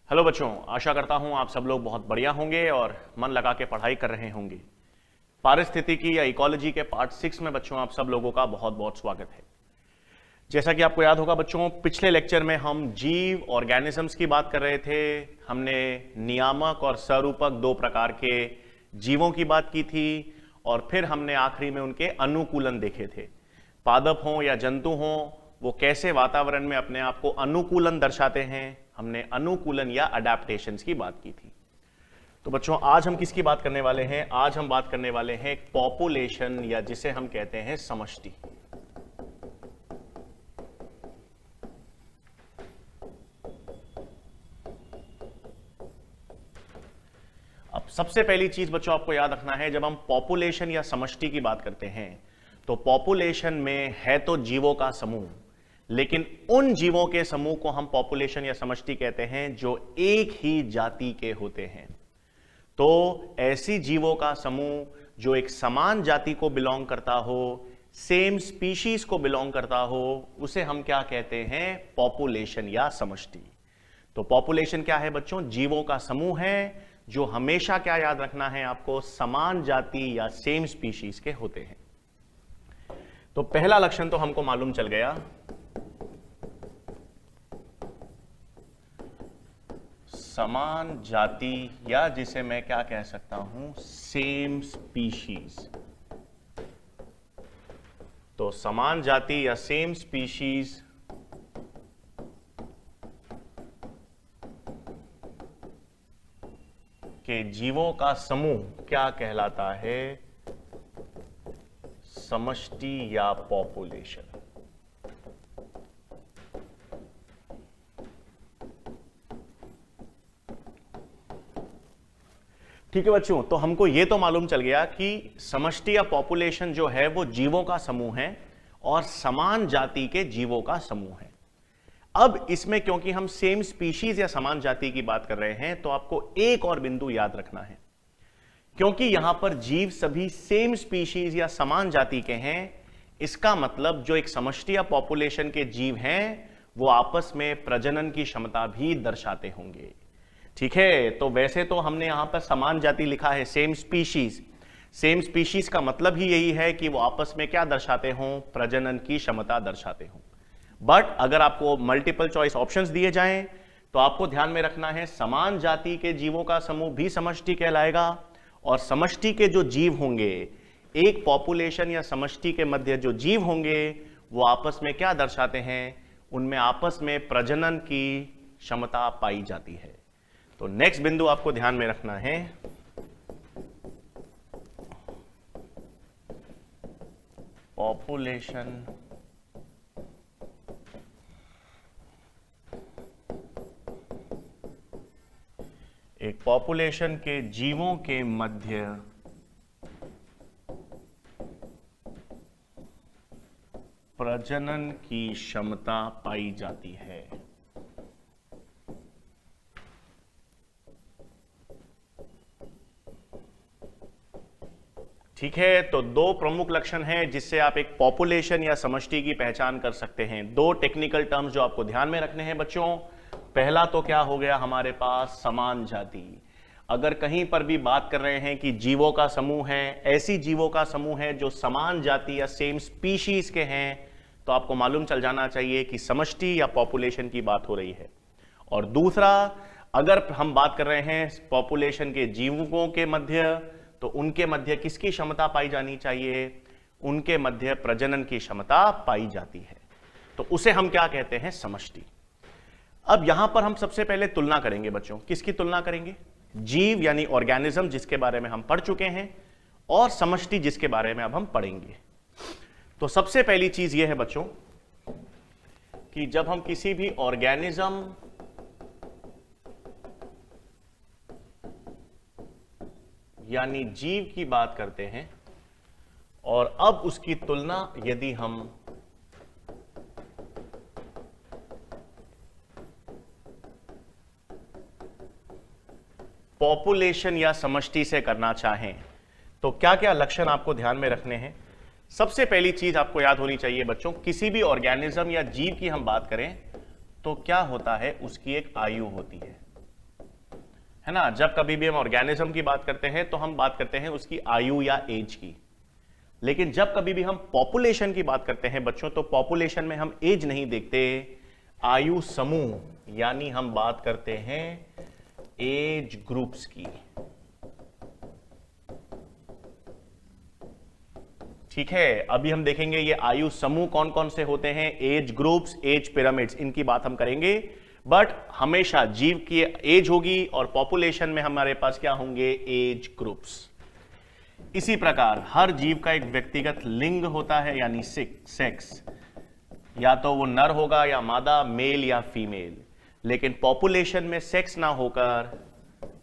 Hello बच्चों, आशा करता हूं आप सब लोग बहुत बढ़िया होंगे और मन लगा के पढ़ाई कर रहे होंगे। पारिस्थितिकी या इकोलॉजी के पार्ट 6 में बच्चों आप सब लोगों का बहुत बहुत स्वागत है। जैसा कि आपको याद होगा बच्चों, पिछले लेक्चर में हम जीव ऑर्गेनिजम्स की बात कर रहे थे। हमने नियामक और सरूपक दो प्रकार के जीवों की बात की थी और फिर हमने आखिरी में उनके अनुकूलन देखे थे। पादप हों या जंतु हों, वो कैसे वातावरण में अपने आप को अनुकूलन दर्शाते हैं, हमने अनुकूलन या अडैप्टेशंस की बात की थी। तो बच्चों आज हम किसकी बात करने वाले हैं? आज हम बात करने वाले हैं एक पॉपुलेशन या जिसे हम कहते हैं समष्टि। अब सबसे पहली चीज बच्चों आपको याद रखना है, जब हम पॉपुलेशन या समष्टि की बात करते हैं तो पॉपुलेशन में है तो जीवों का समूह, लेकिन उन जीवों के समूह को हम पॉपुलेशन या समष्टि कहते हैं जो एक ही जाति के होते हैं। तो ऐसी जीवों का समूह जो एक समान जाति को बिलोंग करता हो, सेम स्पीशीज को बिलोंग करता हो, उसे हम क्या कहते हैं? पॉपुलेशन या समष्टि। तो पॉपुलेशन क्या है बच्चों? जीवों का समूह है जो हमेशा क्या याद रखना है आपको? समान जाति या सेम स्पीशीज के होते हैं। तो पहला लक्षण तो हमको मालूम चल गया, समान जाति या जिसे मैं क्या कह सकता हूं? Same species. तो समान जाति या सेम स्पीशीज के जीवों का समूह क्या कहलाता है? समष्टि या पॉपुलेशन। ठीक है बच्चों, तो हमको यह तो मालूम चल गया कि समष्टि या पॉपुलेशन जो है वो जीवों का समूह है और समान जाति के जीवों का समूह है। अब इसमें क्योंकि हम सेम स्पीशीज या समान जाति की बात कर रहे हैं तो आपको एक और बिंदु याद रखना है, क्योंकि यहां पर जीव सभी सेम स्पीशीज या समान जाति के हैं, इसका मतलब जो एक समष्टि या पॉपुलेशन के जीव हैं वो आपस में प्रजनन की क्षमता भी दर्शाते होंगे। ठीक है, तो वैसे तो हमने यहां पर समान जाति लिखा है, सेम स्पीशीज। सेम स्पीशीज का मतलब ही यही है कि वो आपस में क्या दर्शाते हों? प्रजनन की क्षमता दर्शाते हों। बट अगर आपको मल्टीपल चॉइस ऑप्शंस दिए जाएं तो आपको ध्यान में रखना है समान जाति के जीवों का समूह भी समष्टि कहलाएगा और समष्टि के जो जीव होंगे, एक पॉपुलेशन या समष्टि के मध्य जो जीव होंगे वो आपस में क्या दर्शाते हैं? उनमें आपस में प्रजनन की क्षमता पाई जाती है। तो नेक्स्ट बिंदु आपको ध्यान में रखना है, पॉपुलेशन एक पॉपुलेशन के जीवों के मध्य प्रजनन की क्षमता पाई जाती है। ठीक है, तो दो प्रमुख लक्षण हैं जिससे आप एक पॉपुलेशन या समष्टि की पहचान कर सकते हैं। दो टेक्निकल टर्म्स जो आपको ध्यान में रखने हैं बच्चों। पहला तो क्या हो गया हमारे पास? समान जाति। अगर कहीं पर भी बात कर रहे हैं कि जीवों का समूह है, ऐसी जीवों का समूह है जो समान जाति या सेम स्पीशीज के हैं, तो आपको मालूम चल जाना चाहिए कि समष्टि या पॉपुलेशन की बात हो रही है। और दूसरा, अगर हम बात कर रहे हैं पॉपुलेशन के जीवों के मध्य, तो उनके मध्य किसकी क्षमता पाई जानी चाहिए? उनके मध्य प्रजनन की क्षमता पाई जाती है, तो उसे हम क्या कहते हैं? समष्टि। अब यहां पर हम सबसे पहले तुलना करेंगे बच्चों। किसकी तुलना करेंगे? जीव यानी ऑर्गेनिज्म जिसके बारे में हम पढ़ चुके हैं, और समष्टि जिसके बारे में अब हम पढ़ेंगे। तो सबसे पहली चीज यह है बच्चों कि जब हम किसी भी ऑर्गेनिज्म यानी जीव की बात करते हैं और अब उसकी तुलना यदि हम पॉपुलेशन या समष्टि से करना चाहें तो क्या क्या लक्षण आपको ध्यान में रखने हैं? सबसे पहली चीज आपको याद होनी चाहिए बच्चों, किसी भी ऑर्गेनिज्म या जीव की हम बात करें तो क्या होता है? उसकी एक आयु होती है। है ना। जब कभी भी हम ऑर्गेनिज्म की बात करते हैं तो हम बात करते हैं उसकी आयु या एज की, लेकिन जब कभी भी हम पॉपुलेशन की बात करते हैं बच्चों, तो पॉपुलेशन में हम एज नहीं देखते, आयु समूह, यानी हम बात करते हैं एज ग्रुप्स की। ठीक है, अभी हम देखेंगे ये आयु समूह कौन कौन से होते हैं, एज ग्रुप्स, एज पिरामिड्स, इनकी बात हम करेंगे। बट हमेशा जीव की एज होगी और पॉपुलेशन में हमारे पास क्या होंगे, एज ग्रुप्स। इसी प्रकार हर जीव का एक व्यक्तिगत लिंग होता है, यानी सेक्स, या तो वो नर होगा या मादा, मेल या फीमेल। लेकिन पॉपुलेशन में सेक्स ना होकर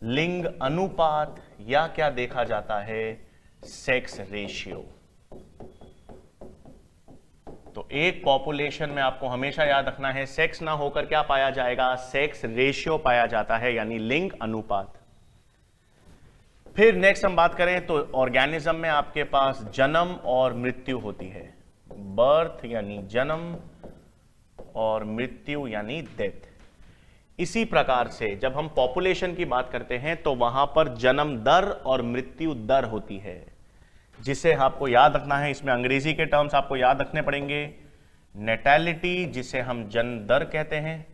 लिंग अनुपात या क्या देखा जाता है, सेक्स रेशियो। तो एक पॉपुलेशन में आपको हमेशा याद रखना है, सेक्स ना होकर क्या पाया जाएगा, सेक्स रेशियो पाया जाता है, यानी लिंग अनुपात। फिर नेक्स्ट हम बात करें तो ऑर्गेनिज्म में आपके पास जन्म और मृत्यु होती है, बर्थ यानी जन्म और मृत्यु यानी डेथ। इसी प्रकार से जब हम पॉपुलेशन की बात करते हैं तो वहां पर जन्म दर और मृत्यु दर होती है, जिसे आपको याद रखना है। इसमें अंग्रेजी के टर्म्स आपको याद रखने पड़ेंगे, नेटैलिटी जिसे हम जन्म दर कहते हैं,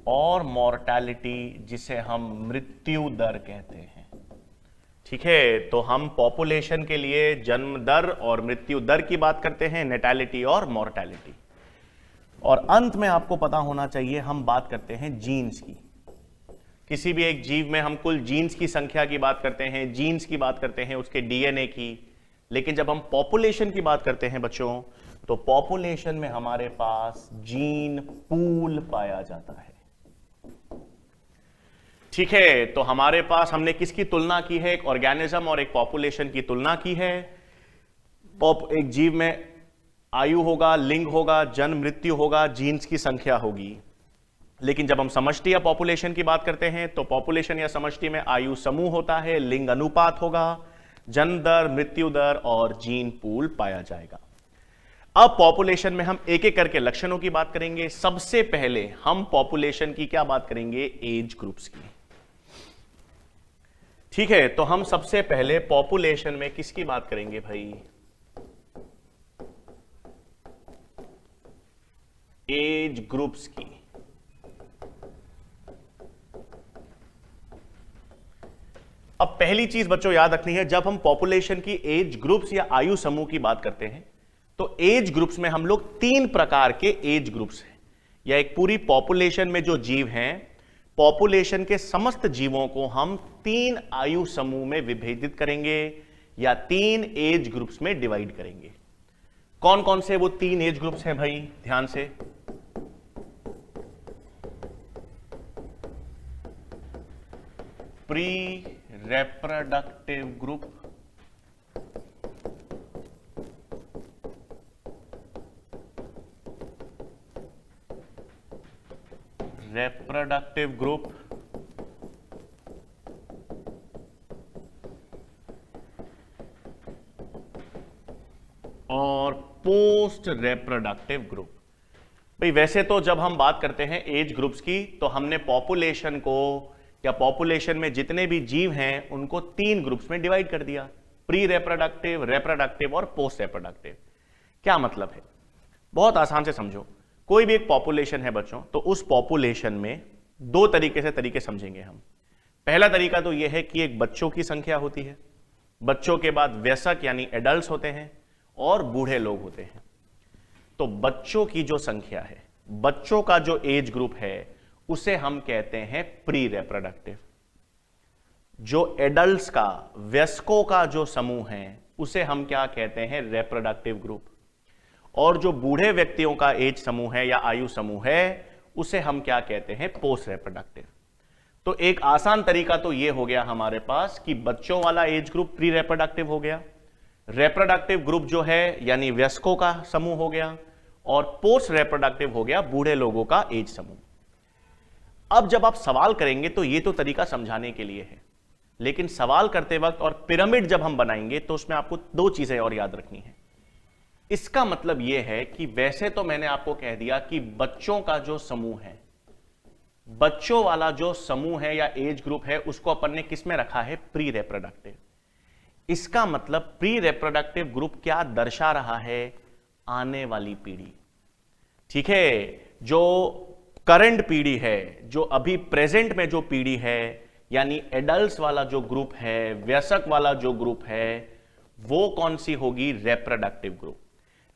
और मॉर्टैलिटी जिसे हम मृत्यु दर कहते हैं। ठीक है, तो हम पॉपुलेशन के लिए जन्म दर और मृत्यु दर की बात करते हैं, नेटैलिटी और मॉर्टैलिटी। और अंत में आपको पता होना चाहिए हम बात करते हैं जीन्स की। किसी भी एक जीव में हम कुल जीन्स की संख्या की बात करते हैं, जीन्स की बात करते हैं, उसके डीएनए की। लेकिन जब हम पॉपुलेशन की बात करते हैं बच्चों, तो पॉपुलेशन में हमारे पास जीन पूल पाया जाता है। ठीक है, तो हमारे पास हमने किसकी तुलना की है, एक ऑर्गेनिज्म और एक पॉपुलेशन की तुलना की है। एक जीव में आयु होगा, लिंग होगा, जन्म मृत्यु होगा, जीन्स की संख्या होगी। लेकिन जब हम समष्टि या पॉपुलेशन की बात करते हैं तो पॉपुलेशन या समष्टि में आयु समूह होता है, लिंग अनुपात होगा, जन्म दर, मृत्यु दर और जीन पूल पाया जाएगा। अब पॉपुलेशन में हम एक एक करके लक्षणों की बात करेंगे। सबसे पहले हम पॉपुलेशन की क्या बात करेंगे, एज ग्रुप्स की। ठीक है, तो हम सबसे पहले पॉपुलेशन में किसकी बात करेंगे भाई, एज ग्रुप्स की। अब पहली चीज बच्चों याद रखनी है, जब हम पॉपुलेशन की एज ग्रुप्स या आयु समूह की बात करते हैं तो एज ग्रुप्स में हम लोग 3 प्रकार के एज ग्रुप्स हैं, या एक पूरी पॉपुलेशन में जो जीव हैं, पॉपुलेशन के समस्त जीवों को हम 3 आयु समूह में विभेदित करेंगे या 3 एज ग्रुप्स में डिवाइड करेंगे। कौन कौन से वो 3 एज ग्रुप्स हैं भाई, ध्यान से। Pre reproductive group, reproductive group, और पोस्ट reproductive ग्रुप। भाई वैसे तो जब हम बात करते हैं एज ग्रुप्स की तो हमने पॉपुलेशन को या पॉपुलेशन में जितने भी जीव हैं उनको 3 ग्रुप्स में डिवाइड कर दिया, प्री रिप्रोडक्टिव, रिप्रोडक्टिव और पोस्ट रिप्रोडक्टिव। क्या मतलब है, बहुत आसान से समझो। कोई भी एक पॉपुलेशन है बच्चों, तो उस पॉपुलेशन में 2 तरीके समझेंगे हम। पहला तरीका तो यह है कि एक बच्चों की संख्या होती है, बच्चों के बाद वयस्क यानी एडल्ट्स होते हैं और बूढ़े लोग होते हैं। तो बच्चों की जो संख्या है, बच्चों का जो एज ग्रुप है, उसे हम कहते हैं प्री रिप्रोडक्टिव। जो एडल्ट्स का, वयस्कों का जो समूह है, उसे हम क्या कहते हैं, रिप्रोडक्टिव ग्रुप। और जो बूढ़े व्यक्तियों का एज समूह है या आयु समूह है, उसे हम क्या कहते हैं, पोस्ट रिप्रोडक्टिव। तो एक आसान तरीका तो यह हो गया हमारे पास कि बच्चों वाला एज ग्रुप प्री रिप्रोडक्टिव हो गया, रिप्रोडक्टिव ग्रुप जो है यानी वयस्कों का समूह हो गया, और पोस्ट रिप्रोडक्टिव हो गया बूढ़े लोगों का एज समूह। अब जब आप सवाल करेंगे तो ये तो तरीका समझाने के लिए है, लेकिन सवाल करते वक्त और पिरामिड जब हम बनाएंगे तो उसमें आपको 2 चीजें और याद रखनी है। इसका मतलब यह है कि वैसे तो मैंने आपको कह दिया कि बच्चों का जो समूह है, बच्चों वाला जो समूह है या एज ग्रुप है, उसको अपन ने किस में रखा है? Pre reproductive. इसका मतलब प्री रिप्रोडक्टिव ग्रुप क्या दर्शा रहा है? आने वाली पीढ़ी। ठीक है, जो करंट पीढ़ी है, जो अभी प्रेजेंट में जो पीढ़ी है, यानी एडल्ट्स वाला जो ग्रुप है, वयस्क वाला जो ग्रुप है, वो कौन सी होगी? Reproductive group.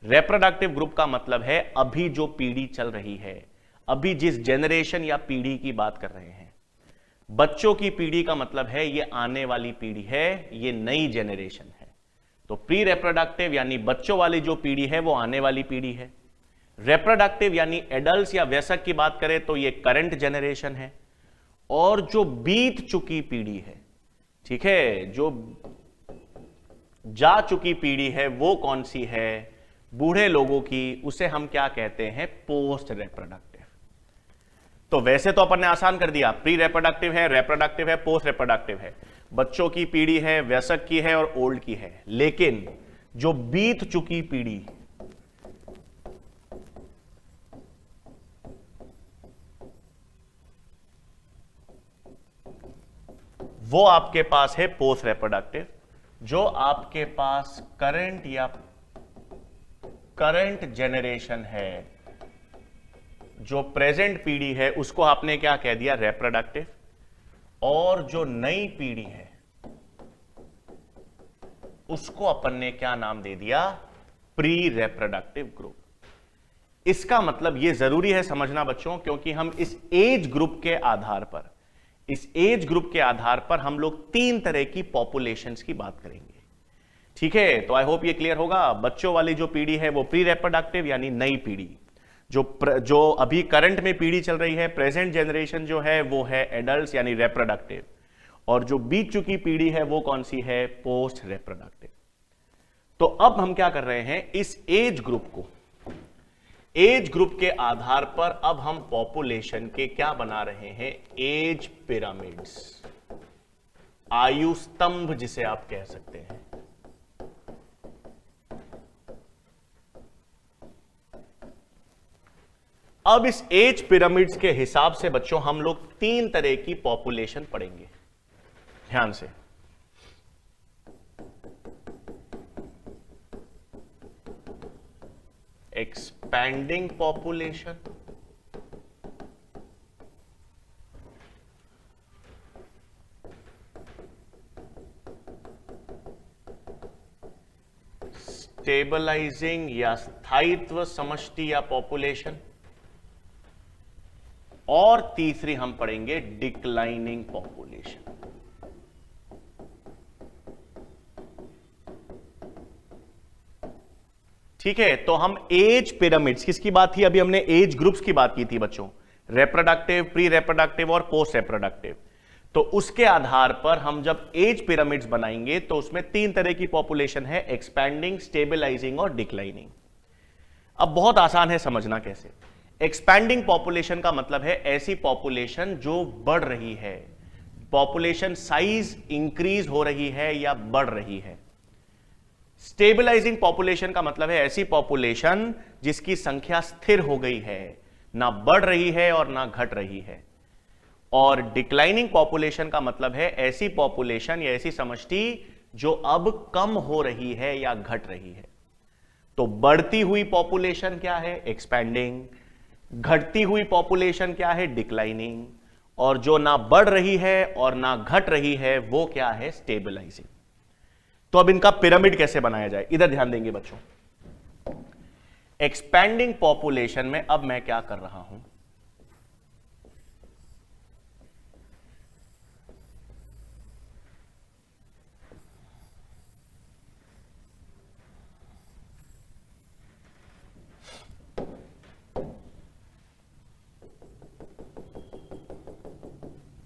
रिप्रोडक्टिव ग्रुप का मतलब है अभी जो पीढ़ी चल रही है, अभी जिस जनरेशन या पीढ़ी की बात कर रहे हैं। बच्चों की पीढ़ी का मतलब है ये आने वाली पीढ़ी है, ये नई जनरेशन है। तो प्री रिप्रोडक्टिव यानी बच्चों वाली जो पीढ़ी है वो आने वाली पीढ़ी है। रिप्रोडक्टिव यानी एडल्ट्स या वयस्क की बात करें तो ये करंट जनरेशन है। और जो बीत चुकी पीढ़ी है, ठीक है, जो जा चुकी पीढ़ी है, वो कौन सी है? बूढ़े लोगों की, उसे हम क्या कहते हैं? Post reproductive. तो वैसे तो अपन ने आसान कर दिया, प्री रिप्रोडक्टिव है, रिप्रोडक्टिव है, पोस्ट रिप्रोडक्टिव है, बच्चों की पीढ़ी है, वयस्क की है और ओल्ड की है। लेकिन जो बीत चुकी पीढ़ी, वो आपके पास है पोस्ट रिप्रोडक्टिव। जो आपके पास करंट या करंट जनरेशन है, जो प्रेजेंट पीढ़ी है, उसको आपने क्या कह दिया? रिप्रोडक्टिव। और जो नई पीढ़ी है उसको अपन ने क्या नाम दे दिया? Pre reproductive group. इसका मतलब यह जरूरी है समझना बच्चों, क्योंकि हम इस एज ग्रुप के आधार पर, इस एज ग्रुप के आधार पर हम लोग 3 तरह की पॉपुलेशंस की बात करेंगे। ठीक है, तो आई होप ये क्लियर होगा। बच्चों वाली जो पीढ़ी है वो प्री रिप्रोडक्टिव यानी नई पीढ़ी। जो अभी करंट में पीढ़ी चल रही है, प्रेजेंट जनरेशन जो है, वो है एडल्ट्स यानी रिप्रोडक्टिव। और जो बीत चुकी पीढ़ी है वो कौन सी है? Post reproductive. तो अब हम क्या कर रहे हैं? इस एज ग्रुप को, एज ग्रुप के आधार पर अब हम पॉपुलेशन के क्या बना रहे हैं? एज पिरामिड्स, आयु स्तंभ जिसे आप कह सकते हैं। अब इस एज पिरामिड्स के हिसाब से बच्चों हम लोग 3 तरह की पॉपुलेशन पढ़ेंगे, ध्यान से। एक्सपैंडिंग पॉपुलेशन, स्टेबलाइजिंग या स्थायित्व समष्टि या पॉपुलेशन, और तीसरी हम पढ़ेंगे डिक्लाइनिंग पॉपुलेशन। ठीक है, तो हम एज पिरामिड्स, किसकी बात थी? अभी हमने एज ग्रुप्स की बात की थी बच्चों, रिप्रोडक्टिव, प्री रिप्रोडक्टिव और पोस्ट रिप्रोडक्टिव। तो उसके आधार पर हम जब एज पिरामिड्स बनाएंगे तो उसमें 3 तरह की पॉपुलेशन है, एक्सपैंडिंग, स्टेबलाइजिंग और डिक्लाइनिंग। अब बहुत आसान है समझना कैसे। एक्सपैंडिंग पॉपुलेशन का मतलब है ऐसी पॉपुलेशन जो बढ़ रही है, पॉपुलेशन साइज इंक्रीज हो रही है या बढ़ रही है। स्टेबलाइजिंग पॉपुलेशन का मतलब है ऐसी पॉपुलेशन जिसकी संख्या स्थिर हो गई है, ना बढ़ रही है और ना घट रही है। और डिक्लाइनिंग पॉपुलेशन का मतलब है ऐसी पॉपुलेशन या ऐसी समष्टि जो अब कम हो रही है या घट रही है। तो बढ़ती हुई पॉपुलेशन क्या है? एक्सपैंडिंग। घटती हुई पॉपुलेशन क्या है? डिक्लाइनिंग। और जो ना बढ़ रही है और ना घट रही है वो क्या है? स्टेबलाइजिंग। तो अब इनका पिरामिड कैसे बनाया जाए, इधर ध्यान देंगे बच्चों। एक्सपैंडिंग पॉपुलेशन में अब मैं क्या कर रहा हूं,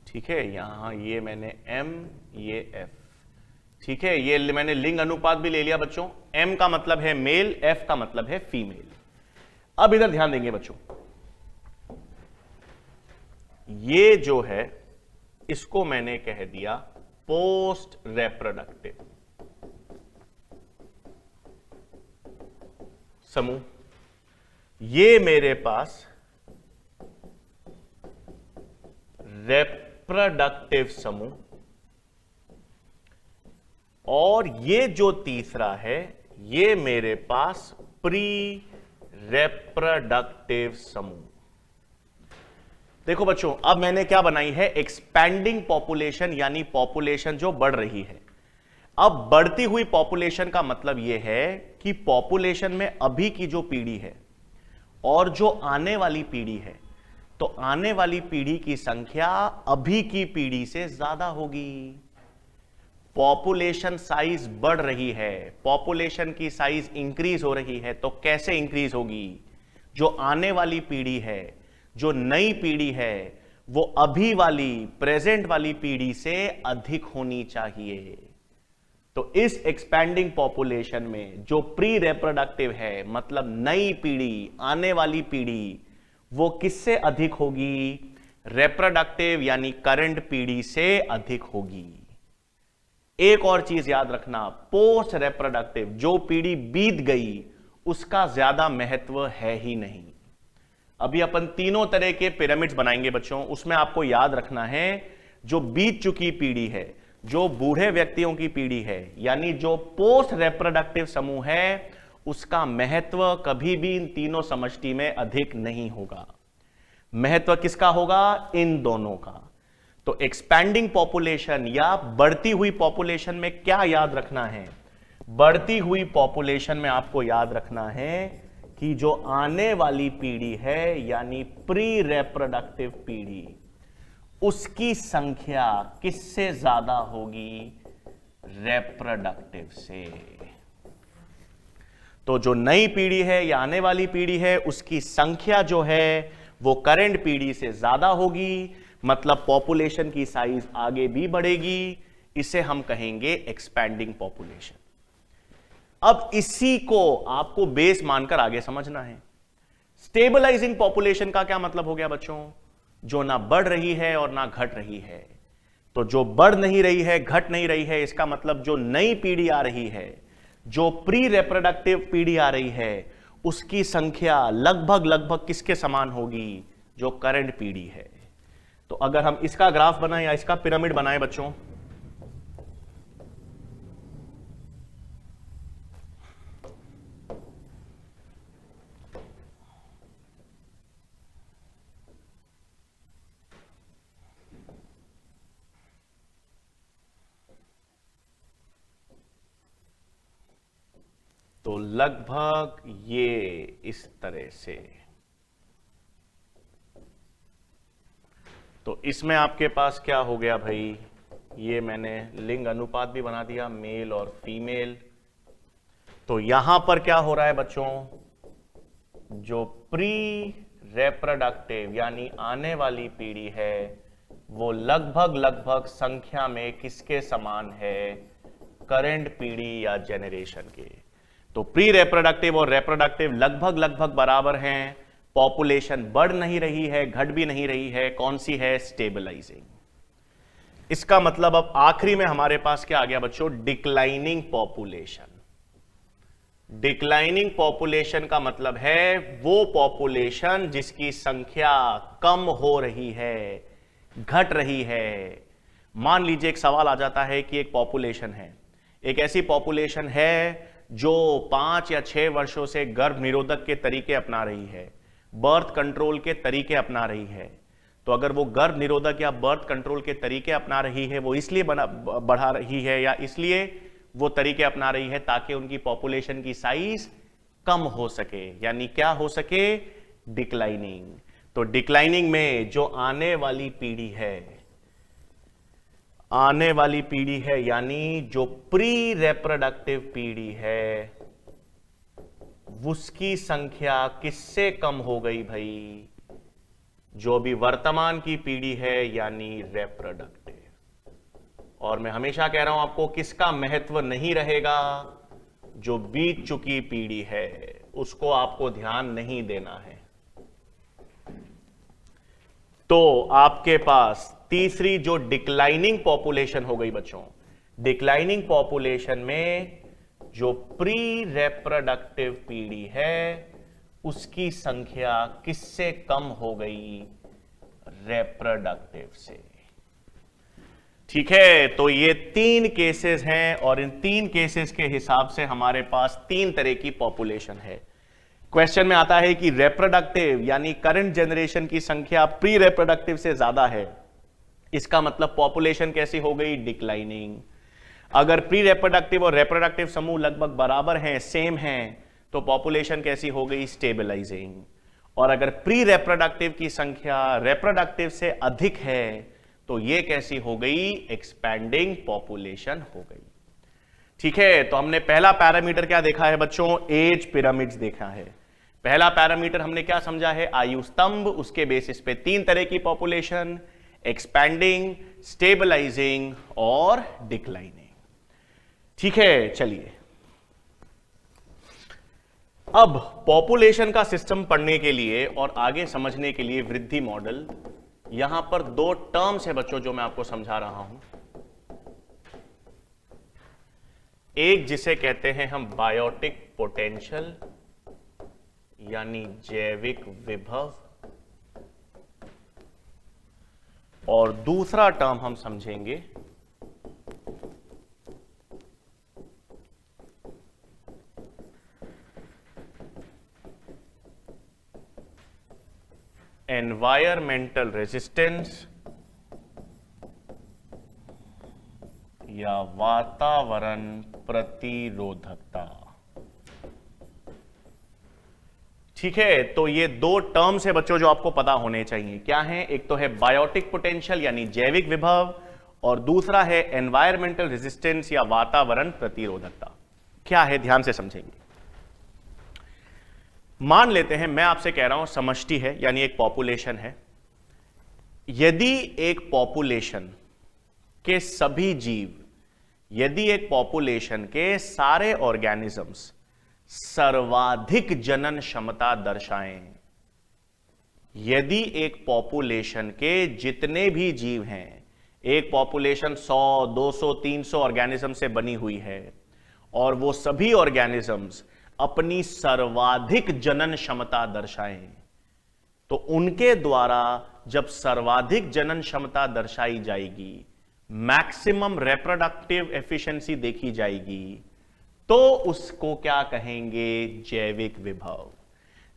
ठीक है, यहां ये मैंने M, ये F, ठीक है, ये मैंने लिंग अनुपात भी ले लिया बच्चों। M का मतलब है मेल, F का मतलब है फीमेल। अब इधर ध्यान देंगे बच्चों, ये जो है इसको मैंने कह दिया पोस्ट रिप्रोडक्टिव। समूह, ये मेरे पास रिप्रोडक्टिव समूह, और ये जो तीसरा है ये मेरे पास प्री रिप्रोडक्टिव समूह। देखो बच्चों, अब मैंने क्या बनाई है, एक्सपैंडिंग पॉपुलेशन, यानी पॉपुलेशन जो बढ़ रही है। अब बढ़ती हुई पॉपुलेशन का मतलब यह है कि पॉपुलेशन में अभी की जो पीढ़ी है और जो आने वाली पीढ़ी है, तो आने वाली पीढ़ी की संख्या अभी की पीढ़ी से ज्यादा होगी। पॉपुलेशन साइज बढ़ रही है, पॉपुलेशन की साइज इंक्रीज हो रही है, तो कैसे इंक्रीज होगी? जो आने वाली पीढ़ी है, जो नई पीढ़ी है, वो अभी वाली प्रेजेंट वाली पीढ़ी से अधिक होनी चाहिए। तो इस एक्सपैंडिंग पॉपुलेशन में जो प्री रिप्रोडक्टिव है, मतलब नई पीढ़ी, आने वाली पीढ़ी, वो किससे अधिक होगी? रिप्रोडक्टिव यानी करंट पीढ़ी से अधिक होगी। एक और चीज याद रखना, पोस्ट रिप्रोडक्टिव जो पीढ़ी बीत गई उसका ज्यादा महत्व है ही नहीं। अभी अपन तीनों तरह के पिरामिड्स बनाएंगे बच्चों, उसमें आपको याद रखना है जो बीत चुकी पीढ़ी है, जो बूढ़े व्यक्तियों की पीढ़ी है, यानी जो पोस्ट रिप्रोडक्टिव समूह है, उसका महत्व कभी भी इन तीनों समष्टि में अधिक नहीं होगा। महत्व किसका होगा? इन दोनों का। तो एक्सपैंडिंग पॉपुलेशन या बढ़ती हुई पॉपुलेशन में क्या याद रखना है? बढ़ती हुई पॉपुलेशन में आपको याद रखना है कि जो आने वाली पीढ़ी है, यानी प्री रिप्रोडक्टिव पीढ़ी, उसकी संख्या किससे ज्यादा होगी? रिप्रोडक्टिव से। तो जो नई पीढ़ी है या आने वाली पीढ़ी है, उसकी संख्या जो है वो करंट पीढ़ी से ज्यादा होगी, मतलब पॉपुलेशन की साइज आगे भी बढ़ेगी। इसे हम कहेंगे एक्सपैंडिंग पॉपुलेशन। अब इसी को आपको बेस मानकर आगे समझना है। स्टेबलाइजिंग पॉपुलेशन का क्या मतलब हो गया बच्चों? जो ना बढ़ रही है और ना घट रही है। तो जो बढ़ नहीं रही है, घट नहीं रही है, इसका मतलब जो नई पीढ़ी आ रही है, जो प्री रिप्रोडक्टिव पीढ़ी आ रही है, उसकी संख्या लगभग किसके समान होगी? जो करंट पीढ़ी है। तो अगर हम इसका ग्राफ बनाएं या इसका पिरामिड बनाएं बच्चों, तो लगभग ये इस तरह से। तो इसमें आपके पास क्या हो गया भाई? ये मैंने लिंग अनुपात भी बना दिया, मेल और फीमेल। तो यहां पर क्या हो रहा है बच्चों? जो प्री रिप्रोडक्टिव यानी आने वाली पीढ़ी है, वो लगभग संख्या में किसके समान है? करंट पीढ़ी या जेनरेशन के। तो प्री रिप्रोडक्टिव और रिप्रोडक्टिव लगभग बराबर हैं। पॉपुलेशन बढ़ नहीं रही है, घट भी नहीं रही है। कौन सी है? स्टेबलाइजिंग। इसका मतलब अब आखिरी में हमारे पास क्या आ गया बच्चों? Declining population. डिक्लाइनिंग पॉपुलेशन का मतलब है वो पॉपुलेशन जिसकी संख्या कम हो रही है, घट रही है। मान लीजिए एक सवाल आ जाता है कि एक पॉपुलेशन है, एक ऐसी पॉपुलेशन है जो 5 या 6 वर्षों से गर्भ निरोधक के तरीके अपना रही है, बर्थ कंट्रोल के तरीके अपना रही है। तो अगर वो गर्भ निरोधक या बर्थ कंट्रोल के तरीके अपना रही है, वो इसलिए बढ़ा रही है या इसलिए वो तरीके अपना रही है ताकि उनकी पॉपुलेशन की साइज कम हो सके, यानी क्या हो सके? डिक्लाइनिंग। तो डिक्लाइनिंग में जो आने वाली पीढ़ी है, आने वाली पीढ़ी है यानी जो प्री रिप्रोडक्टिव पीढ़ी है, उसकी संख्या किससे कम हो गई भाई? जो भी वर्तमान की पीढ़ी है यानी रिप्रोडक्टिव। और मैं हमेशा कह रहा हूं आपको, किसका महत्व नहीं रहेगा? जो बीत चुकी पीढ़ी है उसको आपको ध्यान नहीं देना है। तो आपके पास तीसरी जो डिक्लाइनिंग पॉपुलेशन हो गई बच्चों, डिक्लाइनिंग पॉपुलेशन में जो प्री रिप्रोडक्टिव पीढ़ी है उसकी संख्या किससे कम हो गई? रिप्रोडक्टिव से। ठीक है, तो ये 3 केसेस हैं और इन 3 केसेस के हिसाब से हमारे पास 3 तरह की पॉपुलेशन है। क्वेश्चन में आता है कि रिप्रोडक्टिव यानी करंट जनरेशन की संख्या प्री रिप्रोडक्टिव से ज्यादा है, इसका मतलब पॉपुलेशन कैसी हो गई? डिक्लाइनिंग। अगर प्री रिप्रोडक्टिव और रिप्रोडक्टिव समूह लगभग बराबर हैं, सेम हैं, तो पॉपुलेशन कैसी हो गई? स्टेबलाइजिंग। और अगर प्री रिप्रोडक्टिव की संख्या रिप्रोडक्टिव से अधिक है तो ये कैसी हो गई? एक्सपैंडिंग पॉपुलेशन हो गई। ठीक है, तो हमने पहला पैरामीटर क्या देखा है बच्चों? एज पिरामिड्स देखा है। पहला पैरामीटर हमने क्या समझा है? आयु स्तंभ। उसके बेसिस पे 3 तरह की पॉपुलेशन, एक्सपैंडिंग, स्टेबलाइजिंग और डिक्लाइनिंग। ठीक है, चलिए अब पॉपुलेशन का सिस्टम पढ़ने के लिए और आगे समझने के लिए वृद्धि मॉडल, यहां पर 2 टर्म्स है बच्चों जो मैं आपको समझा रहा हूं। एक जिसे कहते हैं हम बायोटिक पोटेंशियल यानी जैविक विभव, और दूसरा टर्म हम समझेंगे एनवायरमेंटल रेजिस्टेंस या वातावरण प्रतिरोधकता। ठीक है, तो ये 2 टर्म्स है बच्चों जो आपको पता होने चाहिए। क्या है? एक तो है बायोटिक पोटेंशियल यानी जैविक विभव और दूसरा है एनवायरमेंटल रेजिस्टेंस या वातावरण प्रतिरोधकता। क्या है? ध्यान से समझेंगे। मान लेते हैं मैं आपसे कह रहा हूं समष्टि है यानी एक पॉपुलेशन है। यदि एक पॉपुलेशन के सभी जीव, यदि एक पॉपुलेशन के सारे ऑर्गेनिजम्स सर्वाधिक जनन क्षमता दर्शाएं, यदि एक पॉपुलेशन के जितने भी जीव हैं, एक पॉपुलेशन 100, 200, 300 ऑर्गेनिज्म से बनी हुई है और वो सभी ऑर्गेनिजम्स अपनी सर्वाधिक जनन क्षमता दर्शाएं, तो उनके द्वारा जब सर्वाधिक जनन क्षमता दर्शाई जाएगी, मैक्सिमम रिप्रोडक्टिव एफिशिएंसी देखी जाएगी, तो उसको क्या कहेंगे? जैविक विभव।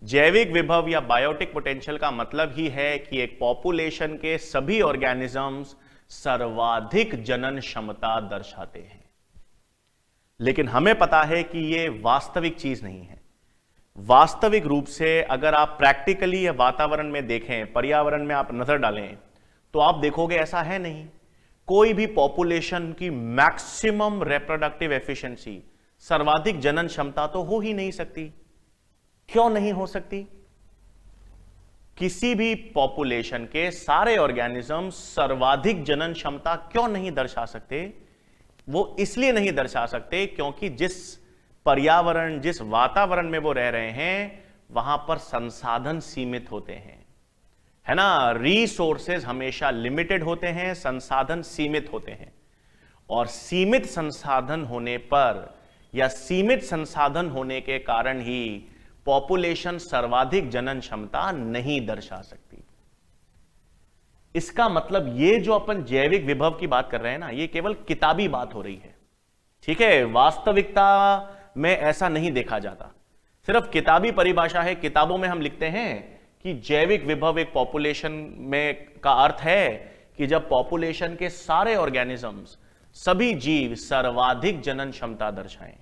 जैविक विभव या बायोटिक पोटेंशियल का मतलब ही है कि एक पॉपुलेशन के सभी ऑर्गेनिजम्स सर्वाधिक जनन क्षमता दर्शाते हैं। लेकिन हमें पता है कि यह वास्तविक चीज नहीं है। वास्तविक रूप से अगर आप प्रैक्टिकली या वातावरण में देखें, पर्यावरण में आप नजर डालें, तो आप देखोगे ऐसा है नहीं। कोई भी पॉपुलेशन की मैक्सिमम रिप्रोडक्टिव एफिशिएंसी, सर्वाधिक जनन क्षमता तो हो ही नहीं सकती। क्यों नहीं हो सकती? किसी भी पॉपुलेशन के सारे ऑर्गेनिज्म सर्वाधिक जनन क्षमता क्यों नहीं दर्शा सकते? वो इसलिए नहीं दर्शा सकते क्योंकि जिस पर्यावरण, जिस वातावरण में वो रह रहे हैं, वहां पर संसाधन सीमित होते हैं, है ना। रिसोर्सेज हमेशा लिमिटेड होते हैं, संसाधन सीमित होते हैं, और सीमित संसाधन होने पर या सीमित संसाधन होने के कारण ही पॉपुलेशन सर्वाधिक जनन क्षमता नहीं दर्शा सकती। इसका मतलब ये जो अपन जैविक विभव की बात कर रहे हैं ना, ये केवल किताबी बात हो रही है। ठीक है, वास्तविकता में ऐसा नहीं देखा जाता, सिर्फ किताबी परिभाषा है। किताबों में हम लिखते हैं कि जैविक विभव एक पॉपुलेशन में का अर्थ है कि जब पॉपुलेशन के सारे ऑर्गेनिजम्स, सभी जीव सर्वाधिक जनन क्षमता दर्शाएं।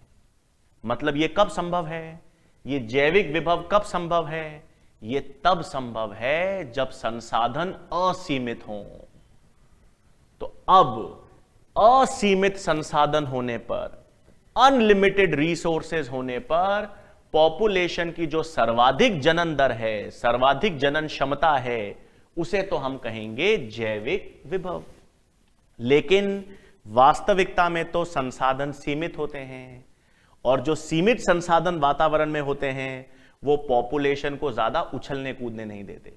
मतलब ये कब संभव है? ये जैविक विभव कब संभव है? ये तब संभव है जब संसाधन असीमित हों। तो अब असीमित संसाधन होने पर, अनलिमिटेड रिसोर्सेज होने पर, पॉपुलेशन की जो सर्वाधिक जनन दर है, सर्वाधिक जनन क्षमता है, उसे तो हम कहेंगे जैविक विभव। लेकिन वास्तविकता में तो संसाधन सीमित होते हैं, और जो सीमित संसाधन वातावरण में होते हैं वो पॉपुलेशन को ज्यादा उछलने कूदने नहीं देते।